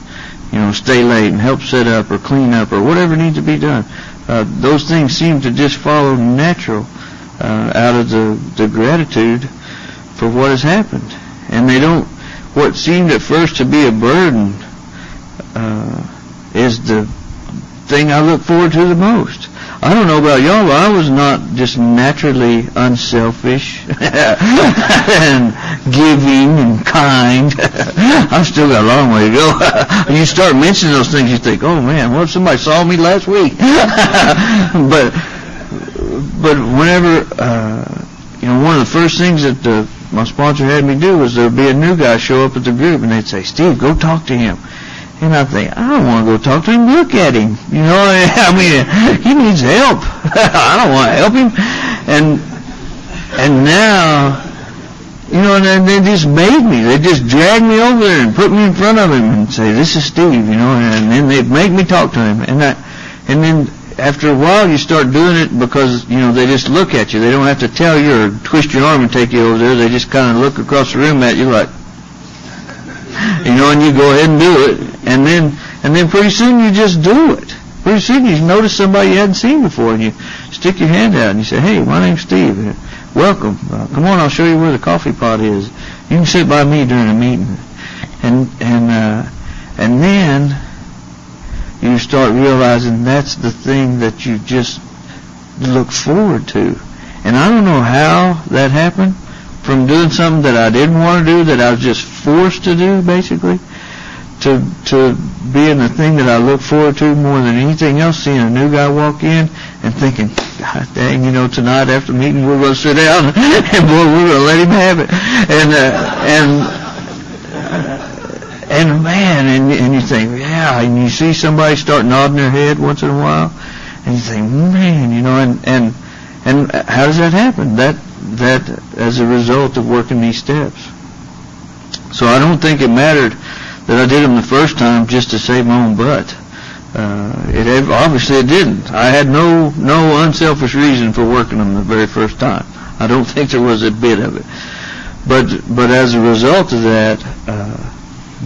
stay late and help set up or clean up or whatever needs to be done? Those things seem to just follow natural out of the gratitude for what has happened. And they don't, what seemed at first to be a burden is the thing I look forward to the most. I don't know about y'all, but I was not just naturally unselfish and giving and kind. I've still got a long way to go. When you start mentioning those things, you think, oh man, what if somebody saw me last week? but whenever, one of the first things that my sponsor had me do was there'd be a new guy show up at the group, and they'd say, Steve, go talk to him. And I think, I don't want to go talk to him. Look at him. I mean, he needs help. I don't want to help him. And now, and they just made me. They just dragged me over there and put me in front of him and say, this is Steve, and then they'd make me talk to him. And then after a while you start doing it because, they just look at you. They don't have to tell you or twist your arm and take you over there. They just kind of look across the room at you like, and you go ahead and do it, and then pretty soon you just do it. Pretty soon you notice somebody you hadn't seen before, and you stick your hand out and you say, "Hey, my name's Steve. Welcome. Come on, I'll show you where the coffee pot is. You can sit by me during a meeting." And then you start realizing that's the thing that you just look forward to. And I don't know how that happened, from doing something that I didn't want to do, that I was just forced to do, basically, to being the thing that I look forward to more than anything else, seeing a new guy walk in and thinking, "God dang, tonight after the meeting we're going to sit down and boy, we're going to let him have it." And man, and you think, yeah, and you see somebody start nodding their head once in a while, and you think, man, and how does that happen? That as a result of working these steps. So I don't think it mattered that I did them the first time just to save my own butt. Obviously it didn't. I had no unselfish reason for working them the very first time. I don't think there was a bit of it. But as a result of that,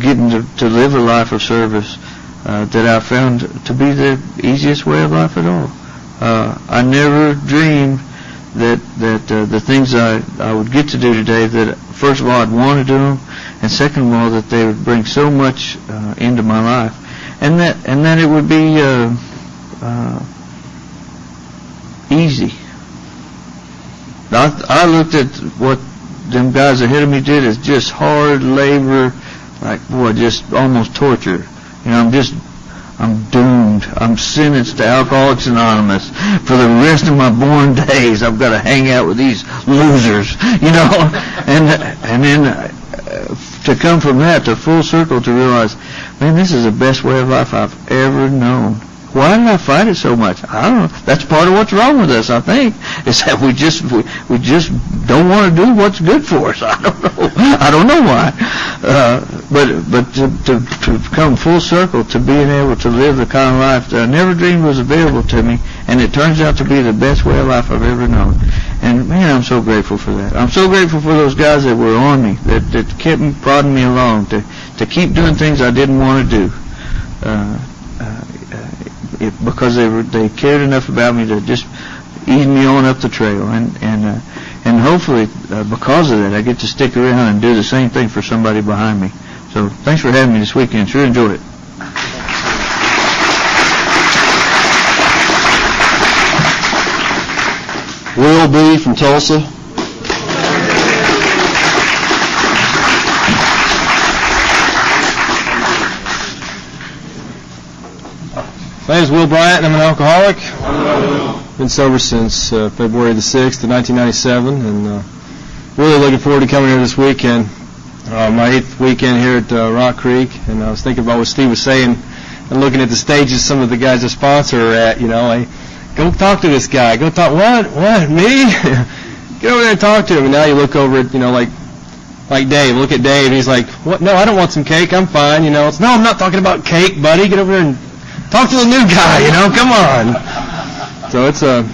getting to live a life of service that I found to be the easiest way of life at all. I never dreamed that the things I would get to do today, that first of all I'd want to do them, and second of all that they would bring so much into my life, and that it would be easy. I looked at what them guys ahead of me did as just hard labor, like, boy, just almost torture. I'm doomed. I'm sentenced to Alcoholics Anonymous for the rest of my born days. I've got to hang out with these losers, and then to come from that to full circle to realize, man, this is the best way of life I've ever known. Why did I fight it so much? I don't know. That's part of what's wrong with us, I think, is that we just don't want to do what's good for us. I don't know why. But to come full circle to being able to live the kind of life that I never dreamed was available to me, and it turns out to be the best way of life I've ever known. And man, I'm so grateful for that. I'm so grateful for those guys that were on me, that kept prodding me along, to keep doing things I didn't want to do. Because they cared enough about me to just ease me on up the trail, and hopefully because of that I get to stick around and do the same thing for somebody behind me. So thanks for having me this weekend. Sure enjoyed it. Will B. from Tulsa. My name is Will Bryant, and I'm an alcoholic. Been sober since February the 6th of 1997, and really looking forward to coming here this weekend. My 8th weekend here at Rock Creek, and I was thinking about what Steve was saying and looking at the stages some of the guys I sponsor are at. Go talk to this guy. Go talk. What? Me? Get over there and talk to him. And now you look over at, like Dave. Look at Dave, and he's like, "What? No, I don't want some cake. I'm fine." No, I'm not talking about cake, buddy. Get over there and talk to the new guy, come on. So it's and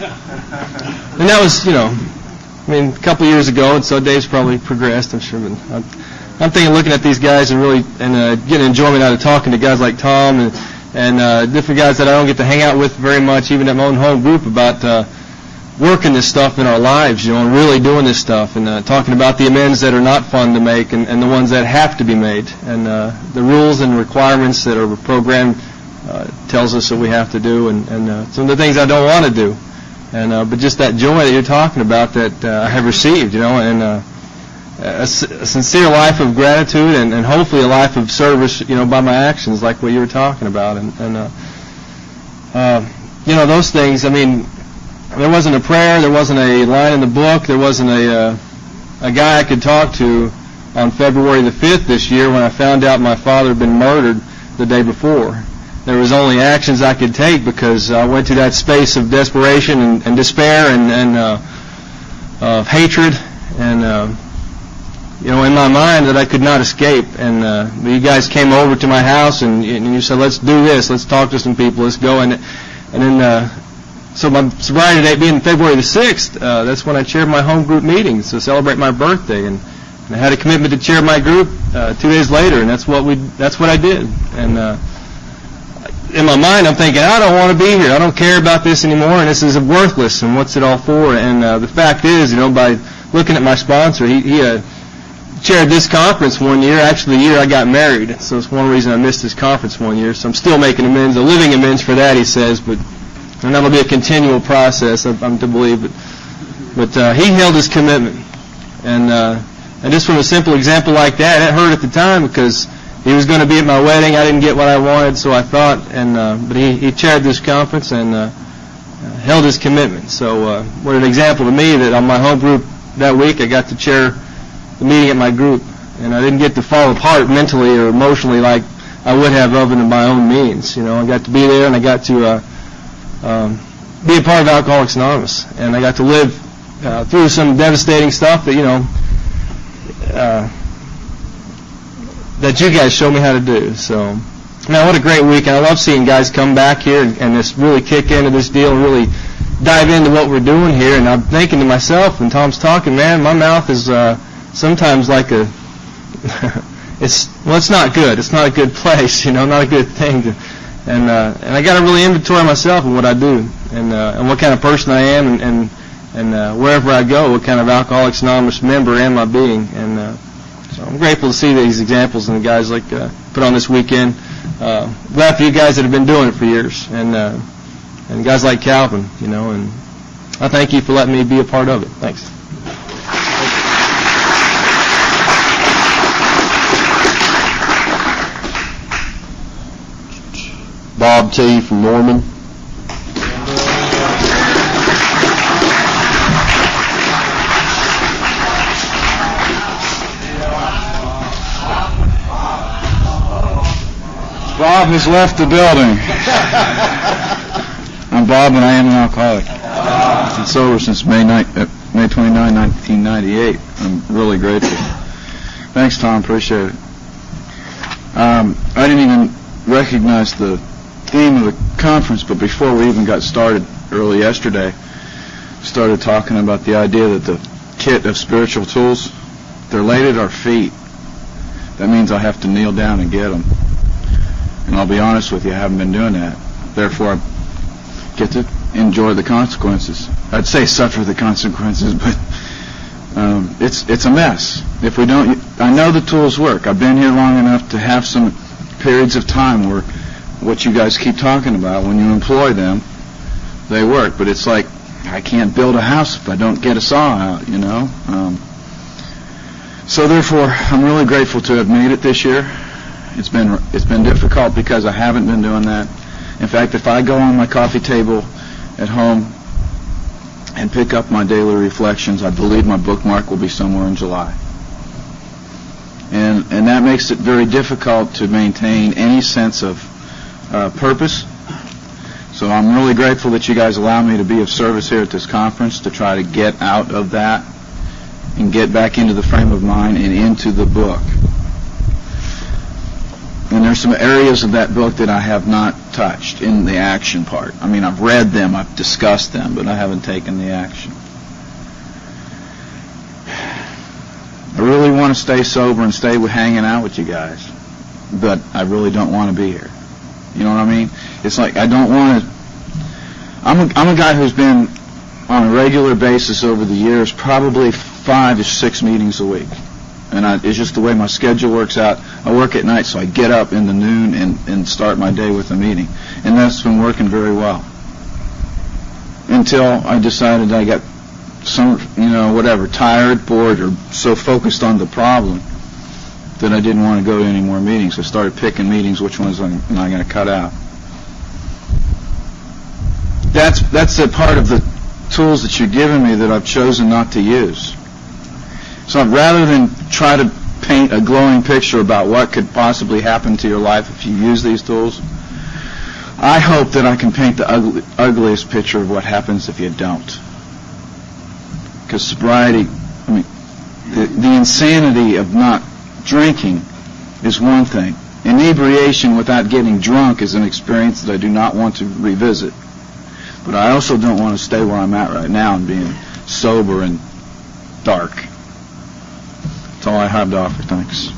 that was, a couple of years ago, and so Dave's probably progressed, I'm sure. But I'm thinking, looking at these guys and really getting enjoyment out of talking to guys like Tom and different guys that I don't get to hang out with very much, even at my own home group, about working this stuff in our lives, and really doing this stuff, and talking about the amends that are not fun to make and the ones that have to be made, and the rules and requirements that are programmed tells us that we have to do, and some of the things I don't want to do, but just that joy that you're talking about that I have received, and a sincere life of gratitude, and hopefully a life of service, by my actions, like what you were talking about, and those things. There wasn't a prayer, there wasn't a line in the book, there wasn't a guy I could talk to on February the 5th this year when I found out my father had been murdered the day before. There was only actions I could take because I went through that space of desperation and despair and of hatred and in my mind that I could not escape. And you guys came over to my house and you said, "Let's do this. Let's talk to some people. Let's go." And then so my sobriety date being February the 6th, that's when I chaired my home group meetings to celebrate my birthday, and I had a commitment to chair my group 2 days later, and that's what I did. And in my mind, I'm thinking, I don't want to be here. I don't care about this anymore, and this is worthless, and what's it all for? And the fact is, by looking at my sponsor, he chaired this conference one year, actually the year I got married. So it's one reason I missed this conference one year. So I'm still making amends, a living amends for that, he says, and that'll be a continual process, I'm to believe. But he held his commitment. And just from a simple example like that, it hurt at the time because he was going to be at my wedding. I didn't get what I wanted, so I thought. But he chaired this conference and held his commitment. So what an example to me that on my home group that week I got to chair the meeting at my group. And I didn't get to fall apart mentally or emotionally like I would have of it in my own means. I got to be there, and I got to be a part of Alcoholics Anonymous. And I got to live through some devastating stuff that, that you guys show me how to do. So, man, what a great week. And I love seeing guys come back here and just really kick into this deal and really dive into what we're doing here. And I'm thinking to myself, when Tom's talking, man, my mouth is sometimes like it's not good. It's not a good place, not a good thing. And I got to really inventory myself and what I do and what kind of person I am and wherever I go, what kind of Alcoholics Anonymous member am I being. And so I'm grateful to see these examples and the guys like put on this weekend. Glad for you guys that have been doing it for years, and guys like Calvin, and I thank you for letting me be a part of it. Thanks. Bob T. from Norman. Bob has left the building. I'm Bob, and I am an alcoholic. I've been sober since May 29, 1998. I'm really grateful. Thanks, Tom. Appreciate it. I didn't even recognize the theme of the conference, but before we even got started early yesterday, started talking about the idea that the kit of spiritual tools, they're laid at our feet. That means I have to kneel down and get them. And I'll be honest with you, I haven't been doing that. Therefore, I get to enjoy the consequences. I'd say suffer the consequences, but it's a mess. If we don't, I know the tools work. I've been here long enough to have some periods of time where what you guys keep talking about, when you employ them, they work. But it's like I can't build a house if I don't get a saw out, So therefore, I'm really grateful to have made it this year. It's been difficult because I haven't been doing that. In fact, if I go on my coffee table at home and pick up my daily reflections, I believe my bookmark will be somewhere in July. And that makes it very difficult to maintain any sense of purpose. So I'm really grateful that you guys allow me to be of service here at this conference to try to get out of that and get back into the frame of mind and into the book. And there's some areas of that book that I have not touched in the action part. I mean, I've read them, I've discussed them, but I haven't taken the action. I really want to stay sober and stay hanging out with you guys, but I really don't want to be here. You know what I mean? It's like I don't want to. I'm a guy who's been on a regular basis over the years, probably 5 to 6 meetings a week. And it's just the way my schedule works out. I work at night, so I get up in the noon and start my day with a meeting. And that's been working very well. Until I decided I got tired, bored, or so focused on the problem that I didn't want to go to any more meetings. I started picking meetings, which ones I'm not going to cut out. That's a part of the tools that you're giving me that I've chosen not to use. So rather than try to paint a glowing picture about what could possibly happen to your life if you use these tools, I hope that I can paint the ugliest picture of what happens if you don't. Because sobriety, the insanity of not drinking is one thing. Inebriation without getting drunk is an experience that I do not want to revisit. But I also don't want to stay where I'm at right now and being sober and dark. That's all I have to offer. Thanks.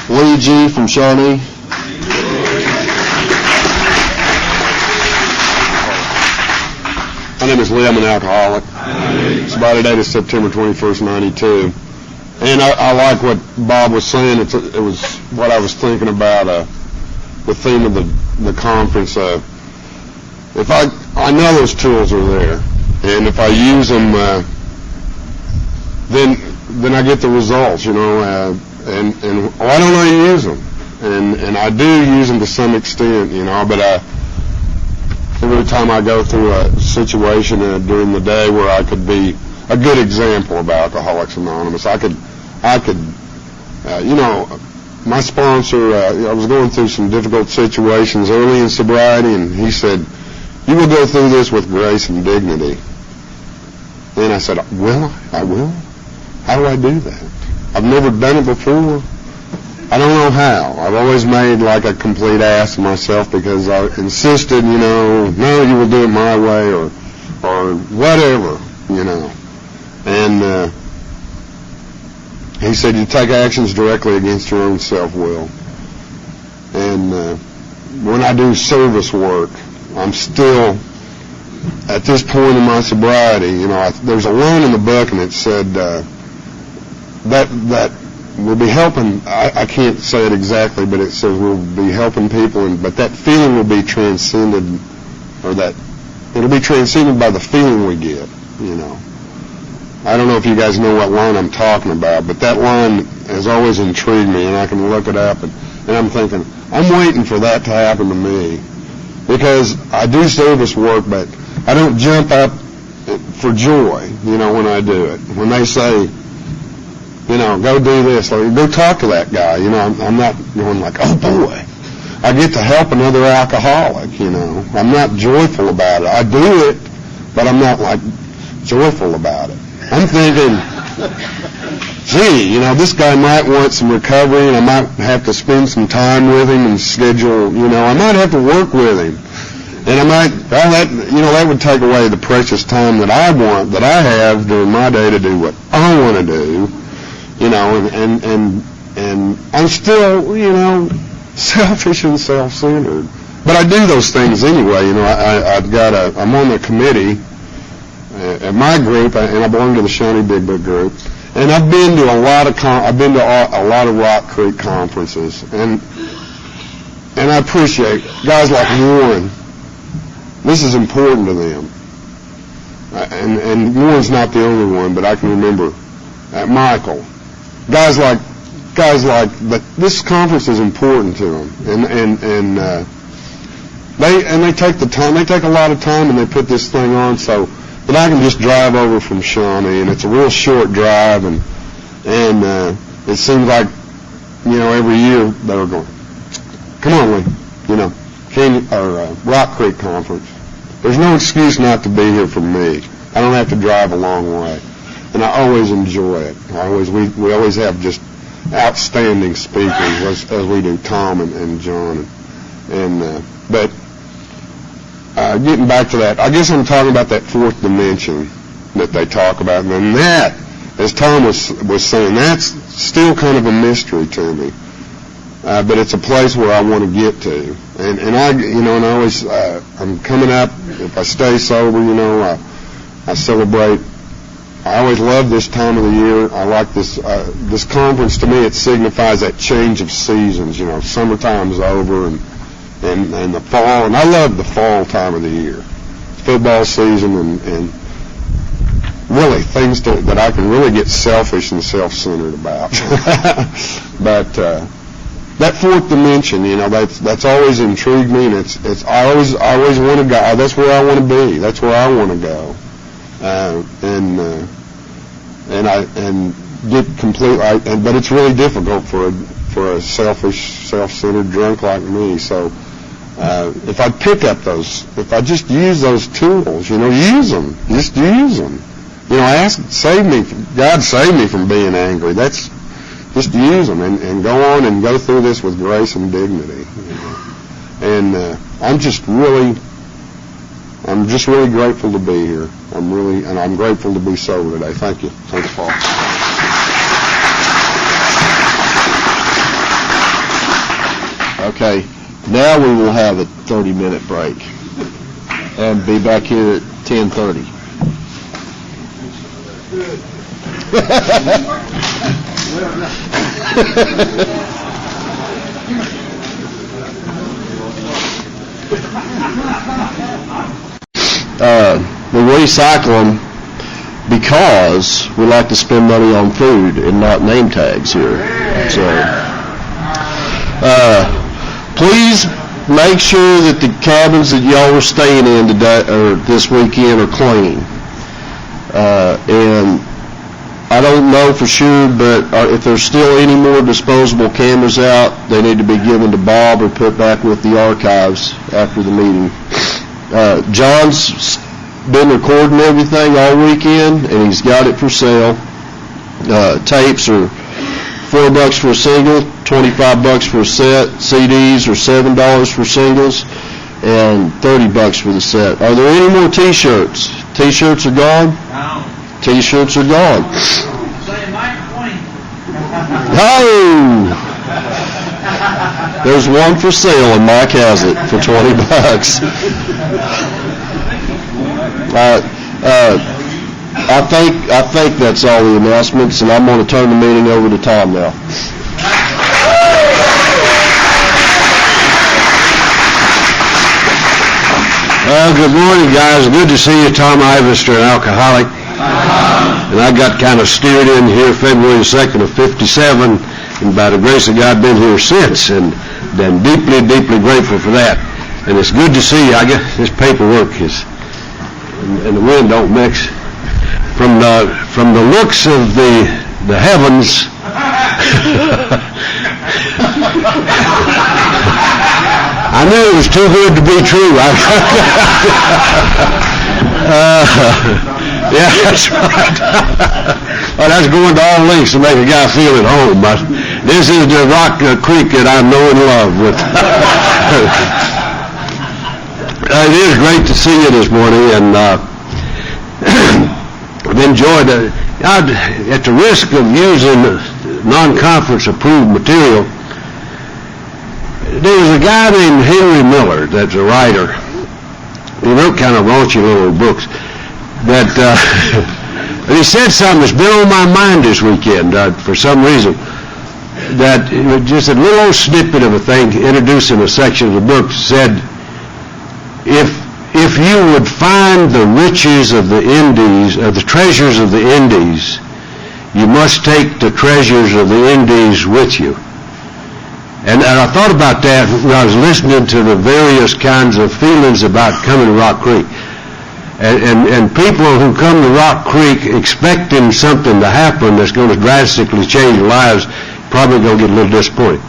Lee G. from Shawnee. My name is Lee. I'm an alcoholic. Sobriety date is September 21st, 92. And I like what Bob was saying. It was what I was thinking about, the theme of the conference. If I know those tools are there, and if I use them, then I get the results, and why don't I use them? And I do use them to some extent, but every time I go through a situation during the day where I could be a good example of Alcoholics Anonymous, I could, my sponsor, I was going through some difficult situations early in sobriety, and he said, "You will go through this with grace and dignity." And I said, "Will I? I will? How do I do that? I've never done it before. I don't know how. I've always made like a complete ass of myself because I insisted, no, you will do it my way or whatever, And he said, you take actions directly against your own self-will. And when I do service work, I'm still, at this point in my sobriety, there's a line in the book and it said that we'll be helping, I can't say it exactly, but it says we'll be helping people, but that feeling will be transcended, it'll be transcended by the feeling we get, I don't know if you guys know what line I'm talking about, but that line has always intrigued me, and I can look it up, and I'm thinking, I'm waiting for that to happen to me, because I do service work, but I don't jump up for joy, when I do it. When they say, go do this, or go talk to that guy, I'm not going like, oh boy, I get to help another alcoholic, I'm not joyful about it. I do it, but I'm not like joyful about it. I'm thinking, gee, this guy might want some recovery, and I might have to spend some time with him and schedule, I might have to work with him. And I might, that would take away the precious time that I have during my day to do what I want to do, and I'm still, selfish and self-centered. But I do those things anyway, I'm on the committee at my group, and I belong to the Shawnee Big Book group, and I've been to a lot of Rock Creek conferences, and I appreciate guys like Warren. This is important to them, and Warren's not the only one, but I can remember Michael. Guys like, but this conference is important to them, and they take the time. They take a lot of time, and they put this thing on so that I can just drive over from Shawnee, and it's a real short drive, and it seems like, every year they were going, come on, Lee, Rock Creek Conference. There's no excuse not to be here for me. I don't have to drive a long way, and I always enjoy it. We always have just outstanding speakers as we do, Tom and John, but. Getting back to that, I guess I'm talking about that fourth dimension that they talk about, and that, as Tom was saying, that's still kind of a mystery to me. But it's a place where I want to get to, and I always, I'm coming up. If I stay sober, I celebrate. I always love this time of the year. I like this conference. To me, it signifies that change of seasons. Summertime's over, and the fall, and I love the fall time of the year, football season, and really things that I can really get selfish and self-centered about. But that fourth dimension, that's always intrigued me, and I always want to go. That's where I want to be. That's where I want to go, and get completely. But it's really difficult for a selfish, self-centered drunk like me. So. If I pick up if I just use those tools, use them. Just use them. God save me from being angry. That's, just use them and go on and go through this with grace and dignity. And I'm just really grateful to be here. I'm grateful to be sober today. Thank you. Thanks, Paul. Okay, now we will have a 30-minute break and be back here at 10:30. We recycle them because we like to spend money on food and not name tags here. So, please make sure that the cabins that y'all were staying in today or this weekend are clean. And I don't know for sure, but if there's still any more disposable cameras out, they need to be given to Bob or put back with the archives after the meeting. John's been recording everything all weekend, and he's got it for sale. Tapes are $4 for a single, $25 for a set. CDs are $7 for singles, and $30 for the set. Are there any more T-shirts? T-shirts are gone? No. T-shirts are gone. Say Mike Twain. Oh! There's one for sale, and Mike has it for $20. I think that's all the announcements, and I'm going to turn the meeting over to Tom now. Well, good morning, guys. Good to see you. Tom Ivester, an alcoholic. And I got kind of steered in here February 2nd of 57, and by the grace of God, been here since, and been deeply, deeply grateful for that. And it's good to see you. I guess this paperwork is, and the wind don't mix. From the looks of the heavens, I knew it was too good to be true. Yeah, that's right. Well, that's going to all lengths to make a guy feel at home. But this is the Rock Creek that I know and love. With it is great to see you this morning, and I've enjoyed it. At the risk of using non-conference approved material, there was a guy named Henry Miller that's a writer. He wrote kind of raunchy little books. That he said something that's been on my mind this weekend for some reason. That just a little old snippet of a thing introducing a section of the book said, if you would find the riches of the Indies, the treasures of the Indies, you must take the treasures of the Indies with you. And I thought about that when I was listening to the various kinds of feelings about coming to Rock Creek. And people who come to Rock Creek expecting something to happen that's going to drastically change their lives, probably going to get a little disappointed.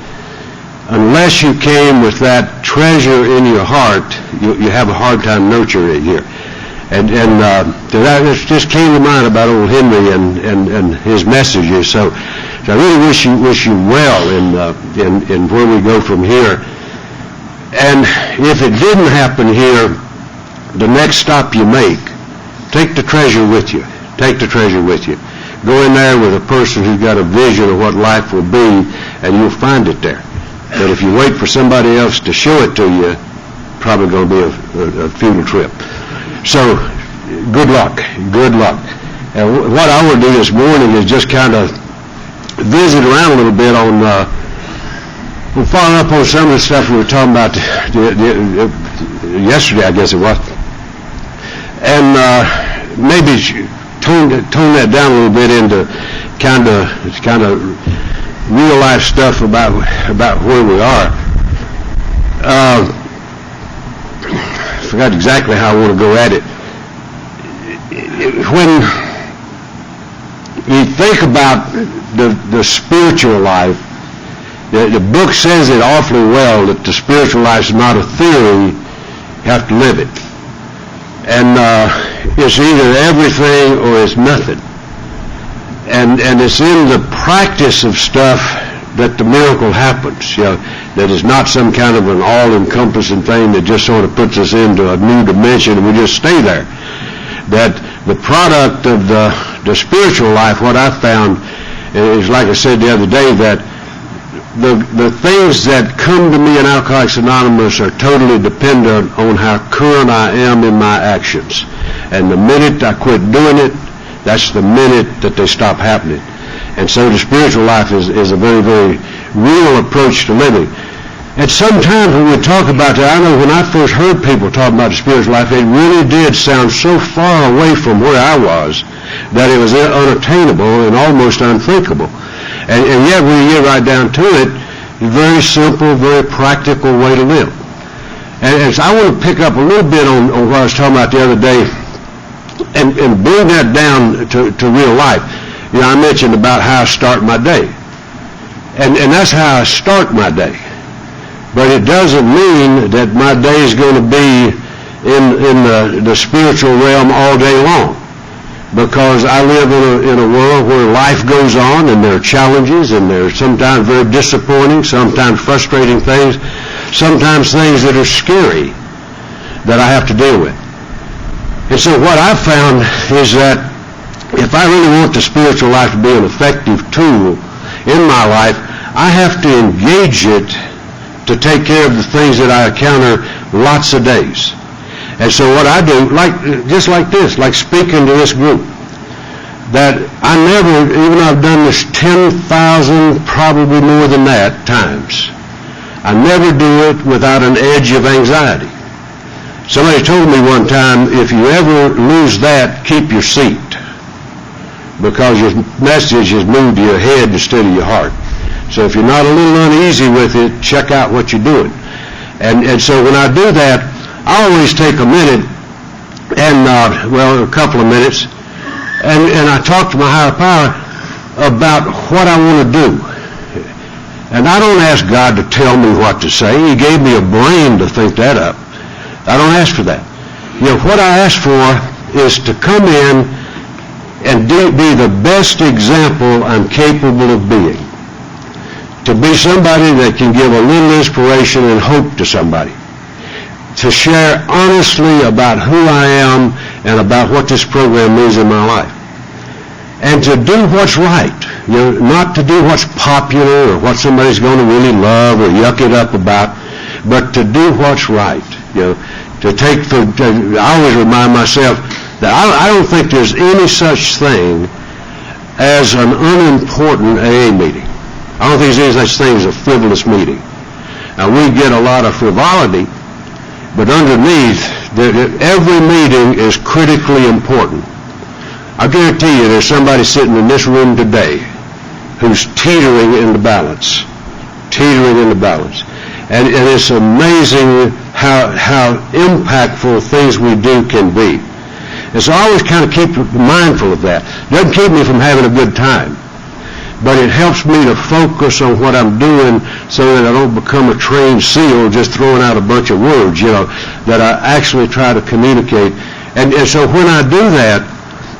Unless you came with that treasure in your heart, you have a hard time nurturing it here. And that just came to mind about old Henry and his messages. So I really wish you well in where we go from here. And if it didn't happen here, the next stop you make, take the treasure with you. Take the treasure with you. Go in there with a person who's got a vision of what life will be, and you'll find it there. But if you wait for somebody else to show it to you, probably going to be a futile trip. So, good luck. Good luck. And what I want to do this morning is just kind of visit around a little bit on, we'll follow up on some of the stuff we were talking about yesterday, I guess it was. And maybe tone that down a little bit into kind of real life stuff about where we are. I forgot exactly how I want to go at it. When you think about the spiritual life, the book says it awfully well that the spiritual life is not a theory, you have to live it. And it's either everything or it's nothing. And it's in the practice of stuff that the miracle happens. That is not some kind of an all-encompassing thing that just sort of puts us into a new dimension and we just stay there. That the product of the spiritual life, what I found is, like I said the other day, that the things that come to me in Alcoholics Anonymous are totally dependent on how current I am in my actions. And the minute I quit doing it, that's the minute that they stop happening. And so the spiritual life is a very, very real approach to living. And sometimes when we talk about that, I know when I first heard people talk about the spiritual life, it really did sound so far away from where I was that it was unattainable and almost unthinkable. And yet when you get right down to it, very simple, very practical way to live. And so I want to pick up a little bit on what I was talking about the other day and bring that down to real life. You know, I mentioned about how I start my day. And that's how I start my day. But it doesn't mean that my day is going to be in the spiritual realm all day long. Because I live in a world where life goes on, and there are challenges, and there are sometimes very disappointing, sometimes frustrating things, sometimes things that are scary that I have to deal with. And so what I've found is that if I really want the spiritual life to be an effective tool in my life, I have to engage it to take care of the things that I encounter lots of days. And so what I do, just like this, like speaking to this group, that I never, even though I've done this 10,000, probably more than that, times, I never do it without an edge of anxiety. Somebody told me one time, if you ever lose that, keep your seat, because your message is moved to your head instead of your heart. So if you're not a little uneasy with it, check out what you're doing. And so when I do that, I always take a minute and, a couple of minutes, and I talk to my higher power about what I want to do. And I don't ask God to tell me what to say. He gave me a brain to think that up. I don't ask for that. You know, what I ask for is to come in and be the best example I'm capable of being. To be somebody that can give a little inspiration and hope to somebody. To share honestly about who I am and about what this program means in my life. And to do what's right. You know, not to do what's popular or what somebody's going to really love or yuck it up about, but to do what's right. You know, I always remind myself that I don't think there's any such thing as an unimportant AA meeting. I don't think there's any such thing as a frivolous meeting. Now, we get a lot of frivolity, but underneath, every meeting is critically important. I guarantee you there's somebody sitting in this room today who's teetering in the balance. Teetering in the balance. And it's amazing how impactful things we do can be. And so I always kind of keep mindful of that. It doesn't keep me from having a good time, but it helps me to focus on what I'm doing so that I don't become a trained seal just throwing out a bunch of words, you know, that I actually try to communicate. And so when I do that,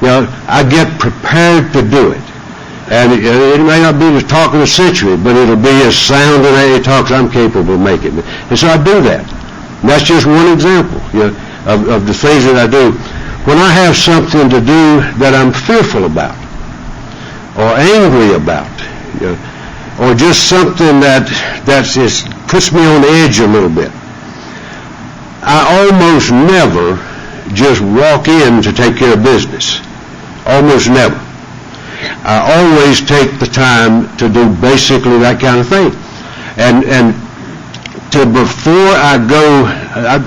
you know, I get prepared to do it. And it may not be the talk of the century, but it'll be as sound an AA talk as I'm capable of making it. And so I do that. And that's just one example, you know, of the things that I do. When I have something to do that I'm fearful about, or angry about, you know, or just something that just puts me on the edge a little bit, I almost never just walk in to take care of business. Almost never. I always take the time to do basically that kind of thing. And before I go, I'll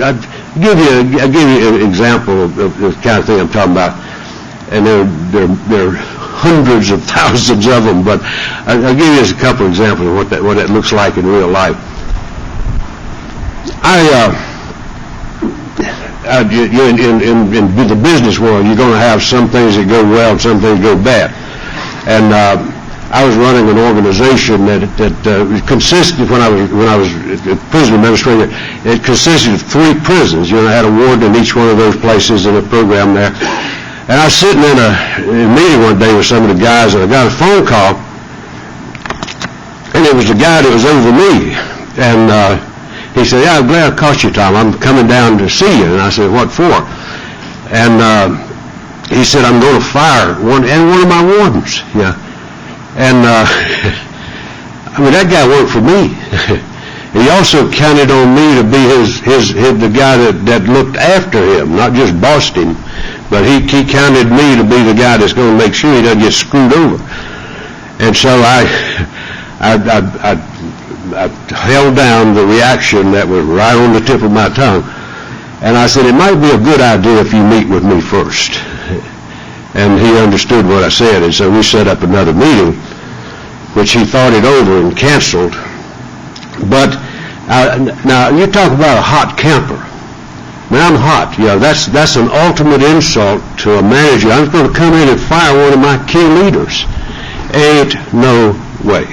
give you an example of the kind of thing I'm talking about. And there are hundreds of thousands of them, but I'll give you just a couple of examples of what that looks like in real life. In the business world, you're going to have some things that go well and some things go bad. And I was running an organization that consisted, when I was prison administrator, it consisted of 3 prisons. You know, I had a warden in each one of those places in a program there. And I was sitting in a meeting one day with some of the guys, and I got a phone call, and it was the guy that was over me. And he said, "Yeah, I'm glad I caught you, Tom. I'm coming down to see you." And I said, "What for?" And he said, "I'm going to fire one of my wardens." Yeah. And mean, that guy worked for me. He also counted on me to be the guy that looked after him, not just bossed him, but he counted me to be the guy that's going to make sure he doesn't get screwed over. And so I held down the reaction that was right on the tip of my tongue. And I said, it might be a good idea if you meet with me first. And he understood what I said, and so we set up another meeting, which he thought it over and canceled. But now you talk about a hot camper. Man, I'm hot. That's an ultimate insult to a manager. I'm going to come in and fire one of my key leaders. Ain't no way.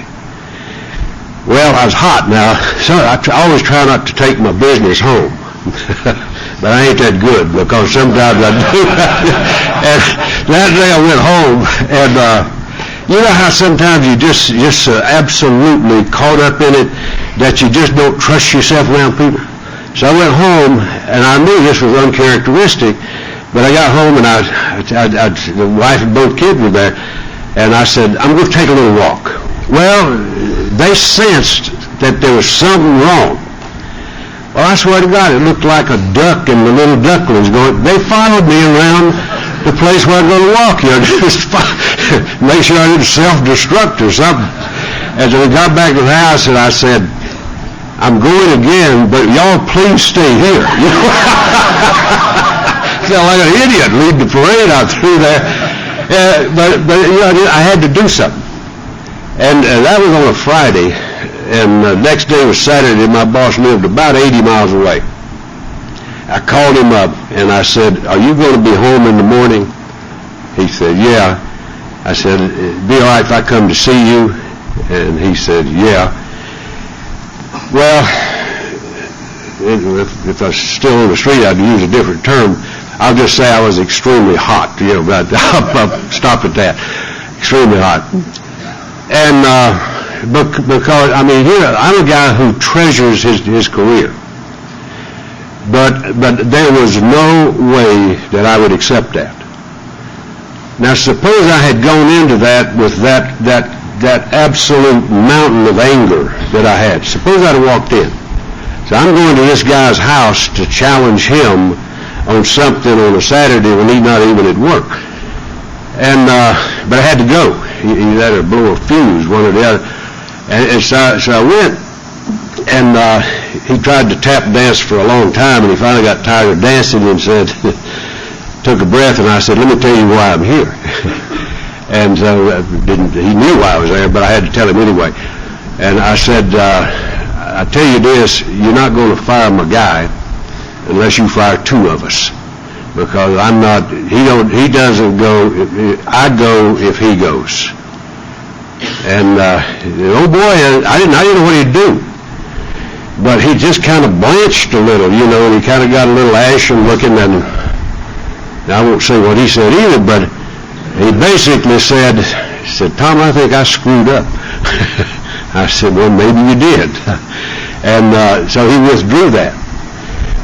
Well, I was hot now, so I always try not to take my business home. But I ain't that good, because sometimes I do. And that day I went home, and you know how sometimes you just absolutely caught up in it that you just don't trust yourself around people? So I went home, and I knew this was uncharacteristic, but I got home, and the wife and both kids were there, and I said, I'm going to take a little walk. Well, they sensed that there was something wrong. Well, I swear to God, it looked like a duck and the little ducklings going. They followed me around the place where I'm going to walk, just make sure I didn't self-destruct or something. And so we got back to the house, and I said, I'm going again, but y'all please stay here. Sound like an idiot leading the parade out through there. But I had to do something. And that was on a Friday. And the next day was Saturday. My boss lived about 80 miles away. I called him up, and I said, are you going to be home in the morning? He said, yeah. I said, it'd be all right if I come to see you? And he said, yeah. Well, if I was still on the street, I'd use a different term. I'll just say I was extremely hot. But I'll stop at that. Extremely hot. And because, I mean, I'm a guy who treasures his career. But there was no way that I would accept that. Now, suppose I had gone into that with that absolute mountain of anger that I had. Suppose I'd have walked in. So I'm going to this guy's house to challenge him on something on a Saturday when he's not even at work. And but I had to go. He had to blow a fuse, one or the other. And so I went, and he tried to tap dance for a long time, and he finally got tired of dancing and said, took a breath, and I said, let me tell you why I'm here. And so he knew why I was there, but I had to tell him anyway. And I said, I tell you this, you're not going to fire my guy unless you fire two of us. Because he doesn't go, I go if he goes. And oh boy, I didn't know what he'd do. But he just kind of blanched a little, and he kind of got a little ashen looking, and I won't say what he said either, but he basically said, Tom, I think I screwed up. I said, well, maybe you did. And so he withdrew that.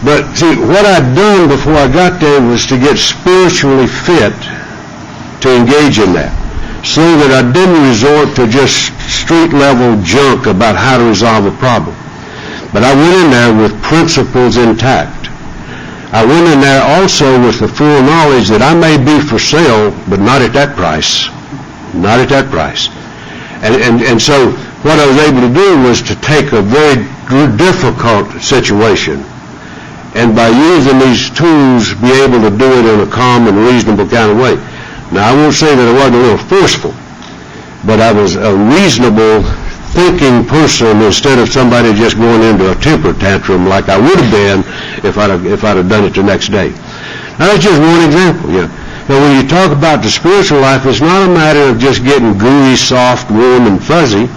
But see, what I'd done before I got there was to get spiritually fit to engage in that, so that I didn't resort to just street-level junk about how to resolve a problem. But I went in there with principles intact. I went in there also with the full knowledge that I may be for sale, but not at that price. Not at that price. And so what I was able to do was to take a very difficult situation, and by using these tools, be able to do it in a calm and reasonable kind of way. Now, I won't say that I wasn't a little forceful, but I was a reasonable thinking person instead of somebody just going into a temper tantrum like I would have been if I'd have done it the next day. Now, that's just one example. Now, when you talk about the spiritual life, it's not a matter of just getting gooey, soft, warm, and fuzzy.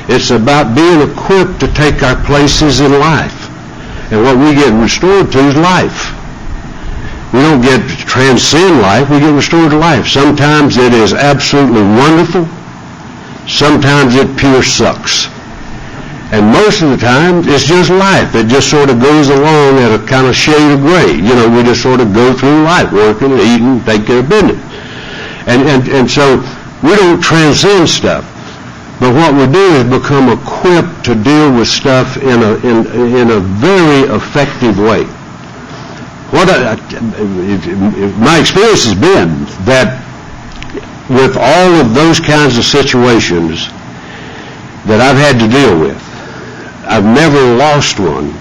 It's about being equipped to take our places in life. And what we get restored to is life. We don't get to transcend life, we get restored to life. Sometimes it is absolutely wonderful. Sometimes it pure sucks. And most of the time, it's just life. It just sort of goes along at a kind of shade of gray. We just sort of go through life, working, eating, take care of business. And so we don't transcend stuff. But what we do is become equipped to deal with stuff in a very effective way. My experience has been that with all of those kinds of situations that I've had to deal with, I've never lost one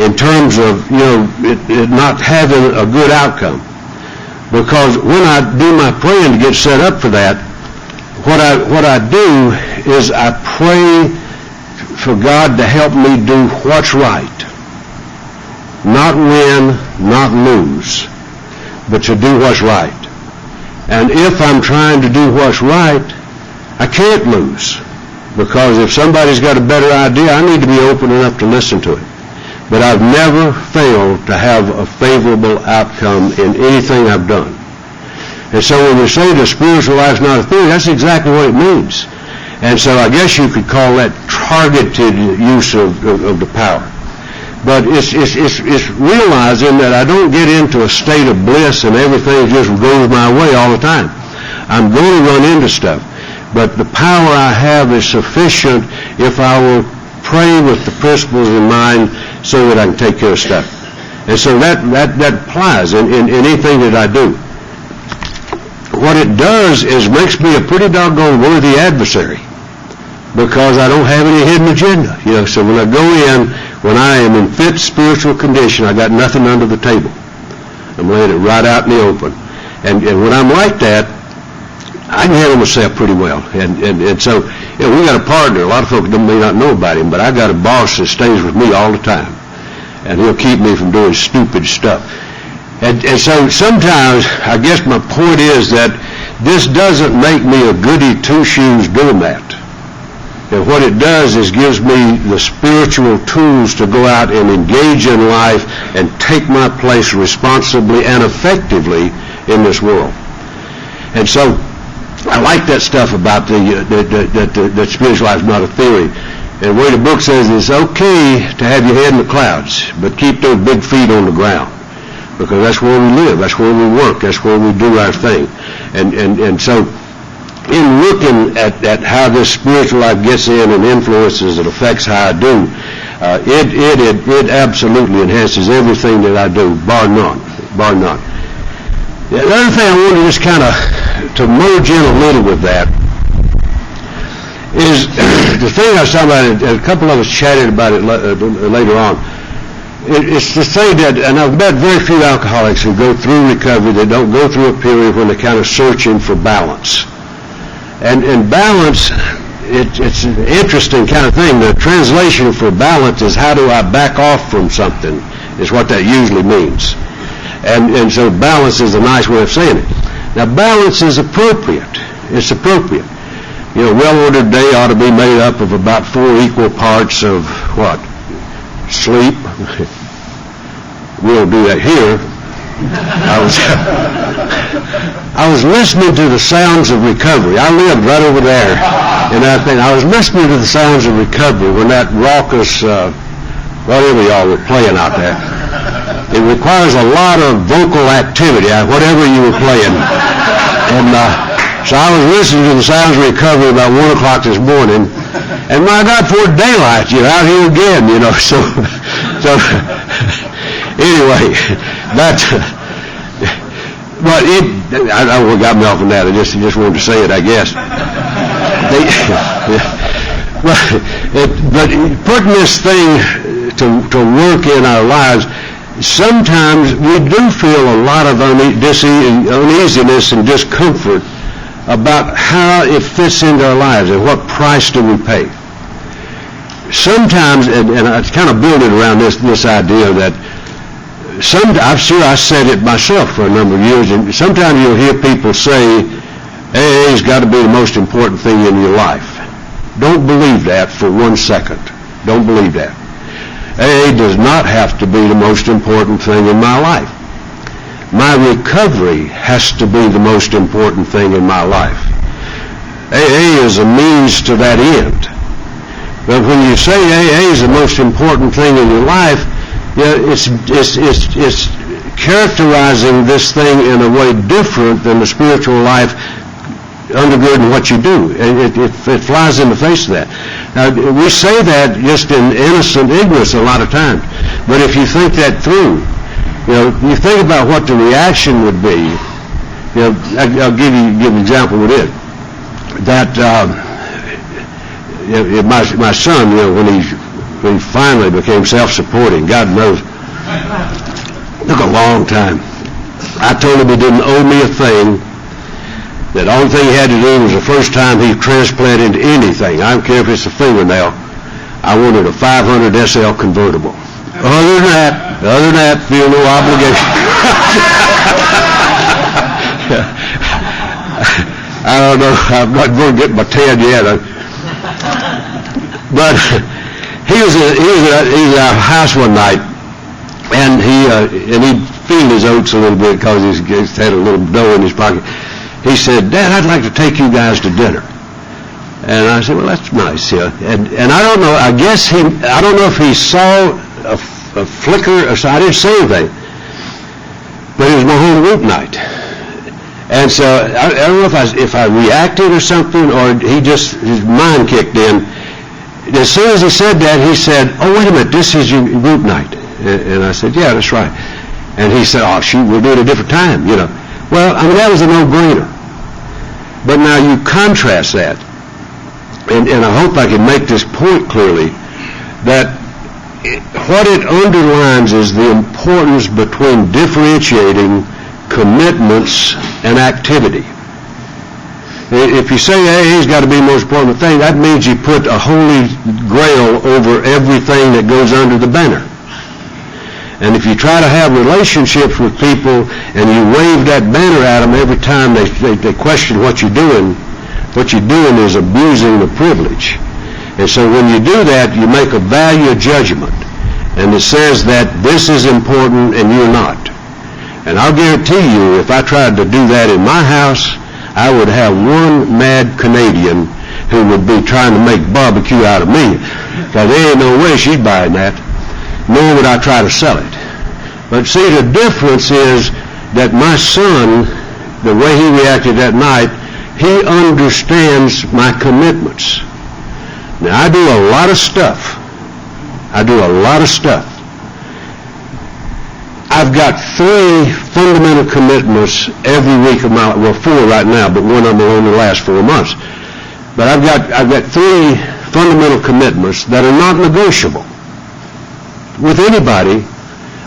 in terms of, it not having a good outcome. Because when I do my praying to get set up for that, what I do is I pray for God to help me do what's right. Not win, not lose, but to do what's right. And if I'm trying to do what's right, I can't lose. Because if somebody's got a better idea, I need to be open enough to listen to it. But I've never failed to have a favorable outcome in anything I've done. And so when we say the spiritual life's not a theory, that's exactly what it means. And so I guess you could call that targeted use of the power. But it's realizing that I don't get into a state of bliss and everything just goes my way all the time. I'm going to run into stuff. But the power I have is sufficient if I will pray with the principles in mind so that I can take care of stuff. And so that applies in anything that I do. What it does is makes me a pretty doggone worthy adversary because I don't have any hidden agenda. So when I go in, when I am in fit spiritual condition, I got nothing under the table. I'm laying it right out in the open. And when I'm like that, I can handle myself pretty well. And so we got a partner. A lot of folks may not know about him, but I got a boss that stays with me all the time. And he'll keep me from doing stupid stuff. And so sometimes, I guess my point is that this doesn't make me a goody two-shoes doormat. And what it does is gives me the spiritual tools to go out and engage in life and take my place responsibly and effectively in this world. And so I like that stuff about that spiritual life is not a theory. And where the book says it's okay to have your head in the clouds, but keep those big feet on the ground. Because that's where we live, that's where we work, that's where we do our thing. And so in looking at how this spiritual life gets in and influences and affects how I do, it absolutely enhances everything that I do, bar none. The other thing I want to just kind of to merge in a little with that is the thing I was talking about, and a couple of us chatted about it later on. It's to say that, and I've met very few alcoholics who go through recovery that don't go through a period when they're kind of searching for balance. And balance, it's an interesting kind of thing. The translation for balance is how do I back off from something, is what that usually means. And so balance is a nice way of saying it. Now balance is appropriate. It's appropriate. A well-ordered day ought to be made up of about 4 equal parts of what? Sleep. We don't do that here. I was listening to the sounds of recovery. I lived right over there in that thing. I was listening to the sounds of recovery when that raucous, whatever y'all were playing out there. It requires a lot of vocal activity, whatever you were playing. And so I was listening to the sounds of recovery about 1 o'clock this morning. And my God, for daylight, you're out here again, So anyway, but I don't know what got me off on that. I just wanted to say it, I guess. But putting this thing to work in our lives, sometimes we do feel a lot of uneasiness and discomfort about how it fits into our lives and what price do we pay. Sometimes, and I kind of building around this idea that I'm sure I said it myself for a number of years, and sometimes you'll hear people say, AA's got to be the most important thing in your life. Don't believe that for 1 second. Don't believe that. AA does not have to be the most important thing in my life. My recovery has to be the most important thing in my life. AA is a means to that end. But when you say AA is the most important thing in your life, it's characterizing this thing in a way different than the spiritual life undergirding what you do. It flies in the face of that. Now, we say that just in innocent ignorance a lot of times, but if you think that through, you think about what the reaction would be. I'll give you an example with it. That my son, when he finally became self-supporting, God knows, took a long time. I told him he didn't owe me a thing. That the only thing he had to do was the first time he transplanted anything. I don't care if it's a fingernail. I wanted a 500 SL convertible. Other than that, feel no obligation. I don't know. I'm not going to get my tan yet. But he was at our house one night, and he'd feeled his oats a little bit because he's had a little dough in his pocket. He said, "Dad, I'd like to take you guys to dinner." And I said, "Well, that's nice, yeah." And I don't know. I don't know if he saw a flicker or so. I didn't say anything, but it was my home group night. And so I don't know if I reacted or something, or his mind kicked in. As soon as he said that, he said, "Oh, wait a minute, this is your group night." And I said, "Yeah, that's right." And he said, "Oh, shoot, we'll do it at a different time, Well, I mean, that was a no-brainer. But now you contrast that, and I hope I can make this point clearly, that what it underlines is the importance between differentiating commitments and activity. If you say AA's got to be the most important thing, that means you put a holy grail over everything that goes under the banner. And if you try to have relationships with people and you wave that banner at them every time they question what you're doing is abusing the privilege. And so when you do that, you make a value judgment. And it says that this is important and you're not. And I'll guarantee you, if I tried to do that in my house, I would have one mad Canadian who would be trying to make barbecue out of me. Because there ain't no way she'd buy that. Nor would I try to sell it. But see, the difference is that my son, the way he reacted that night, he understands my commitments. Now, I do a lot of stuff. I've got 3 fundamental commitments every week of my life. Well, 4 right now, but one of them will only last 4 months. But I've got 3 fundamental commitments that are not negotiable with anybody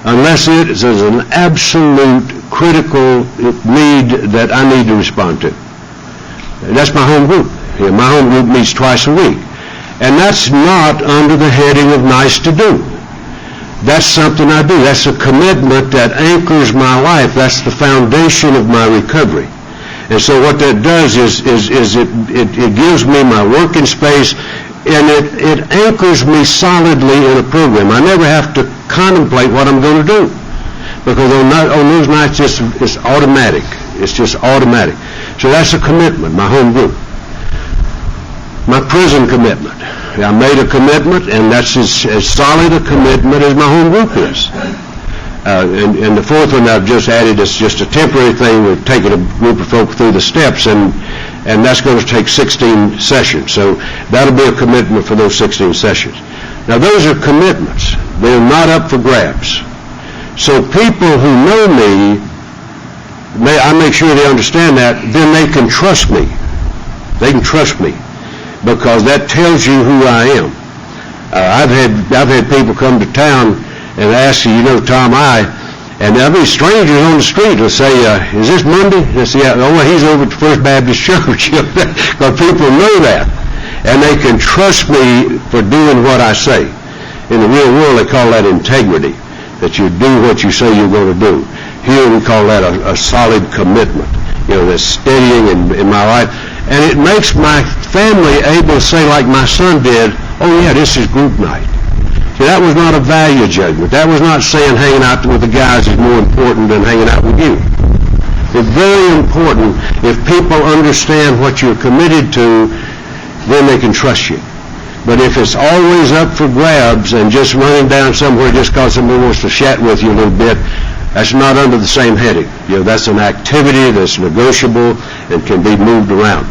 unless it is an absolute critical need that I need to respond to. That's my home group. My home group meets twice a week. And that's not under the heading of nice to do. That's something I do. That's a commitment that anchors my life. That's the foundation of my recovery. And so what that does is it gives me my working space, and it anchors me solidly in a program. I never have to contemplate what I'm going to do, because on those nights it's automatic. It's just automatic. So that's a commitment, my home group. My prison commitment. I made a commitment, and that's as solid a commitment as my home group is. And the 4th one I've just added is just a temporary thing. We're taking a group of folk through the steps, and that's going to take 16 sessions. So that'll be a commitment for those 16 sessions. Now, those are commitments. They're not up for grabs. So people who know me, I make sure they understand that, then they can trust me. They can trust me, because that tells you who I am. I've had people come to town and ask you, Tom, and there'll be strangers on the street will say, "Is this Monday?" They say, "Yeah, oh, he's over at the First Baptist Church." Because people know that, and they can trust me for doing what I say. In the real world, they call that integrity, that you do what you say you're going to do. Here we call that a solid commitment, that's steadying in my life. And it makes my family able to say, like my son did, "Oh yeah, this is group night." See, that was not a value judgment. That was not saying hanging out with the guys is more important than hanging out with you. It's very important. If people understand what you're committed to, then they can trust you. But if it's always up for grabs and just running down somewhere just because somebody wants to chat with you a little bit, that's not under the same heading. That's an activity that's negotiable and can be moved around.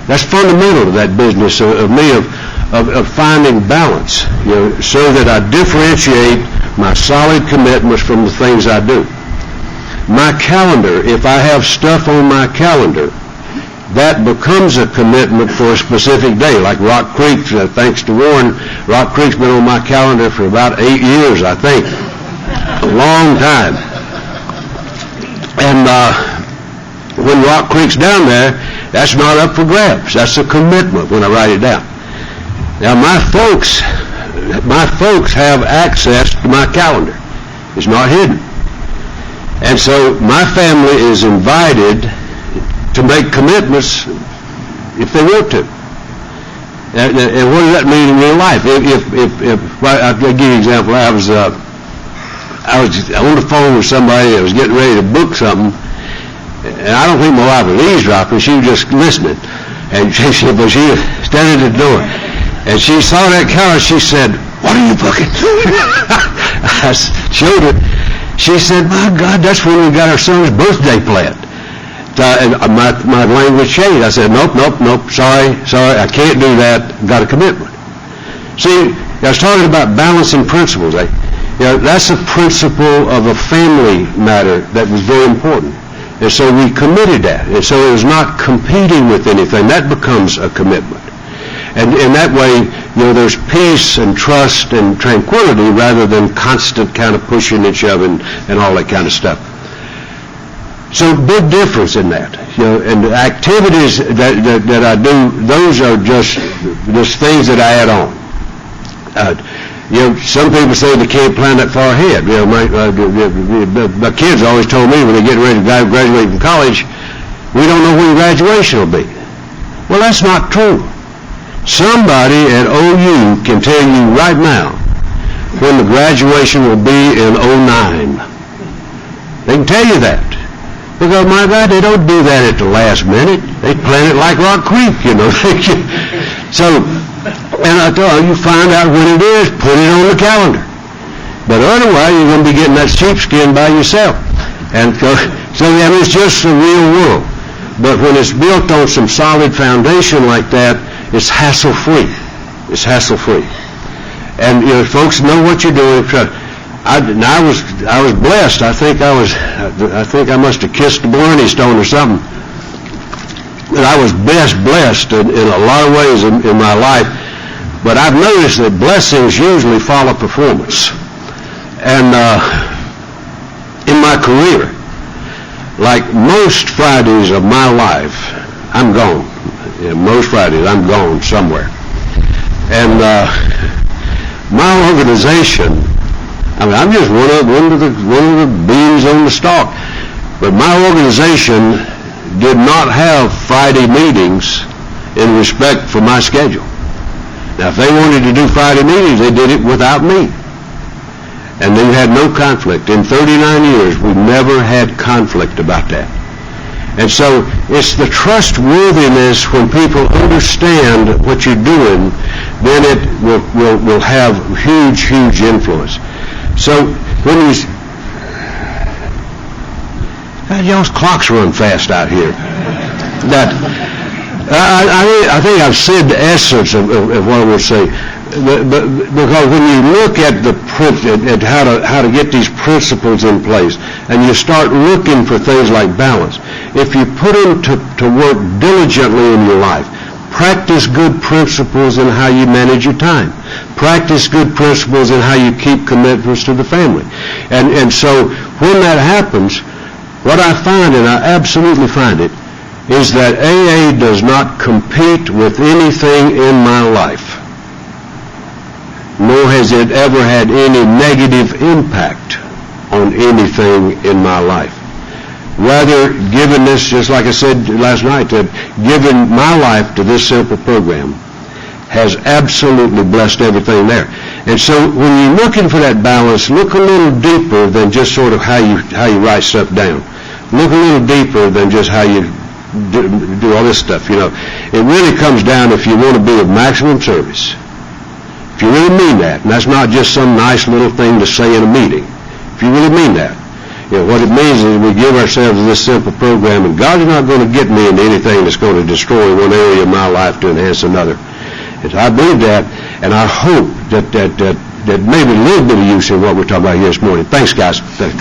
That's fundamental to that business of me of finding balance, so that I differentiate my solid commitments from the things I do. My calendar, if I have stuff on my calendar, that becomes a commitment for a specific day. Like Rock Creek, thanks to Warren, Rock Creek's been on my calendar for about 8 years, I think. A long time. And when Rock Creek's down there, that's not up for grabs. That's a commitment when I write it down. Now my folks have access to my calendar. It's not hidden. And so my family is invited to make commitments if they want to. And what does that mean in real life? I'll give you an example. I was on the phone with somebody that was getting ready to book something, and I don't think my wife was eavesdropping. She was just listening. And she was standing at the door, and she saw that calendar. She said, "What are you booking?" I showed her. She said, "My God, that's when we got our son's birthday planned." And my language changed. I said, nope, sorry, I can't do that. Got a commitment. See, I was talking about balancing principles. That's a principle of a family matter that was very important. And so we committed that. And so it was not competing with anything. That becomes a commitment. And in that way, there's peace and trust and tranquility rather than constant kind of pushing and shoving and all that kind of stuff. So big difference in that. And the activities that I do, those are just things that I add on. Some people say they can't plan that far ahead. My kids always told me when they get ready to graduate from college, we don't know when graduation will be. Well, that's not true. Somebody at OU can tell you right now when the graduation will be in 2009. They can tell you that. Because, my God, they don't do that at the last minute. They plan it like Rock Creek, So, and I thought, you find out when it is, put it on the calendar. But otherwise, you're going to be getting that sheepskin by yourself. And so it's just the real world. But when it's built on some solid foundation like that, it's hassle-free. It's hassle-free. And, folks know what you're doing. I was blessed. I think I must have kissed the Blarney Stone or something. And I was blessed in a lot of ways in my life. But I've noticed that blessings usually follow performance. And in my career, like most Fridays of my life, I'm gone. Most Fridays, I'm gone somewhere. And my organization, I'm just one of the beans on the stalk. But my organization did not have Friday meetings in respect for my schedule. Now, if they wanted to do Friday meetings, they did it without me. And they had no conflict. In 39 years, we never had conflict about that. And so it's the trustworthiness when people understand what you're doing, then it will have huge influence. So when y'all's clocks run fast out here. That I think I've said the essence of what I would say. But because when you look at at how to get these principles in place, and you start looking for things like balance, if you put them to work diligently in your life, practice good principles in how you manage your time. Practice good principles in how you keep commitments to the family. And so when that happens, what I find, and I absolutely find it, is that AA does not compete with anything in my life, nor has it ever had any negative impact on anything in my life. Rather, given this, just like I said last night, that giving my life to this simple program has absolutely blessed everything there. And so when you're looking for that balance, look a little deeper than just sort of how you write stuff down. Look a little deeper than just how you do all this stuff. It really comes down if you want to be of maximum service. If you really mean that, and that's not just some nice little thing to say in a meeting. If you really mean that, What it means is we give ourselves this simple program, and God's not going to get me into anything that's going to destroy one area of my life to enhance another. And I believe that, and I hope that maybe a little bit of use in what we're talking about here this morning. Thanks, guys. Thanks.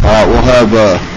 All right, we'll have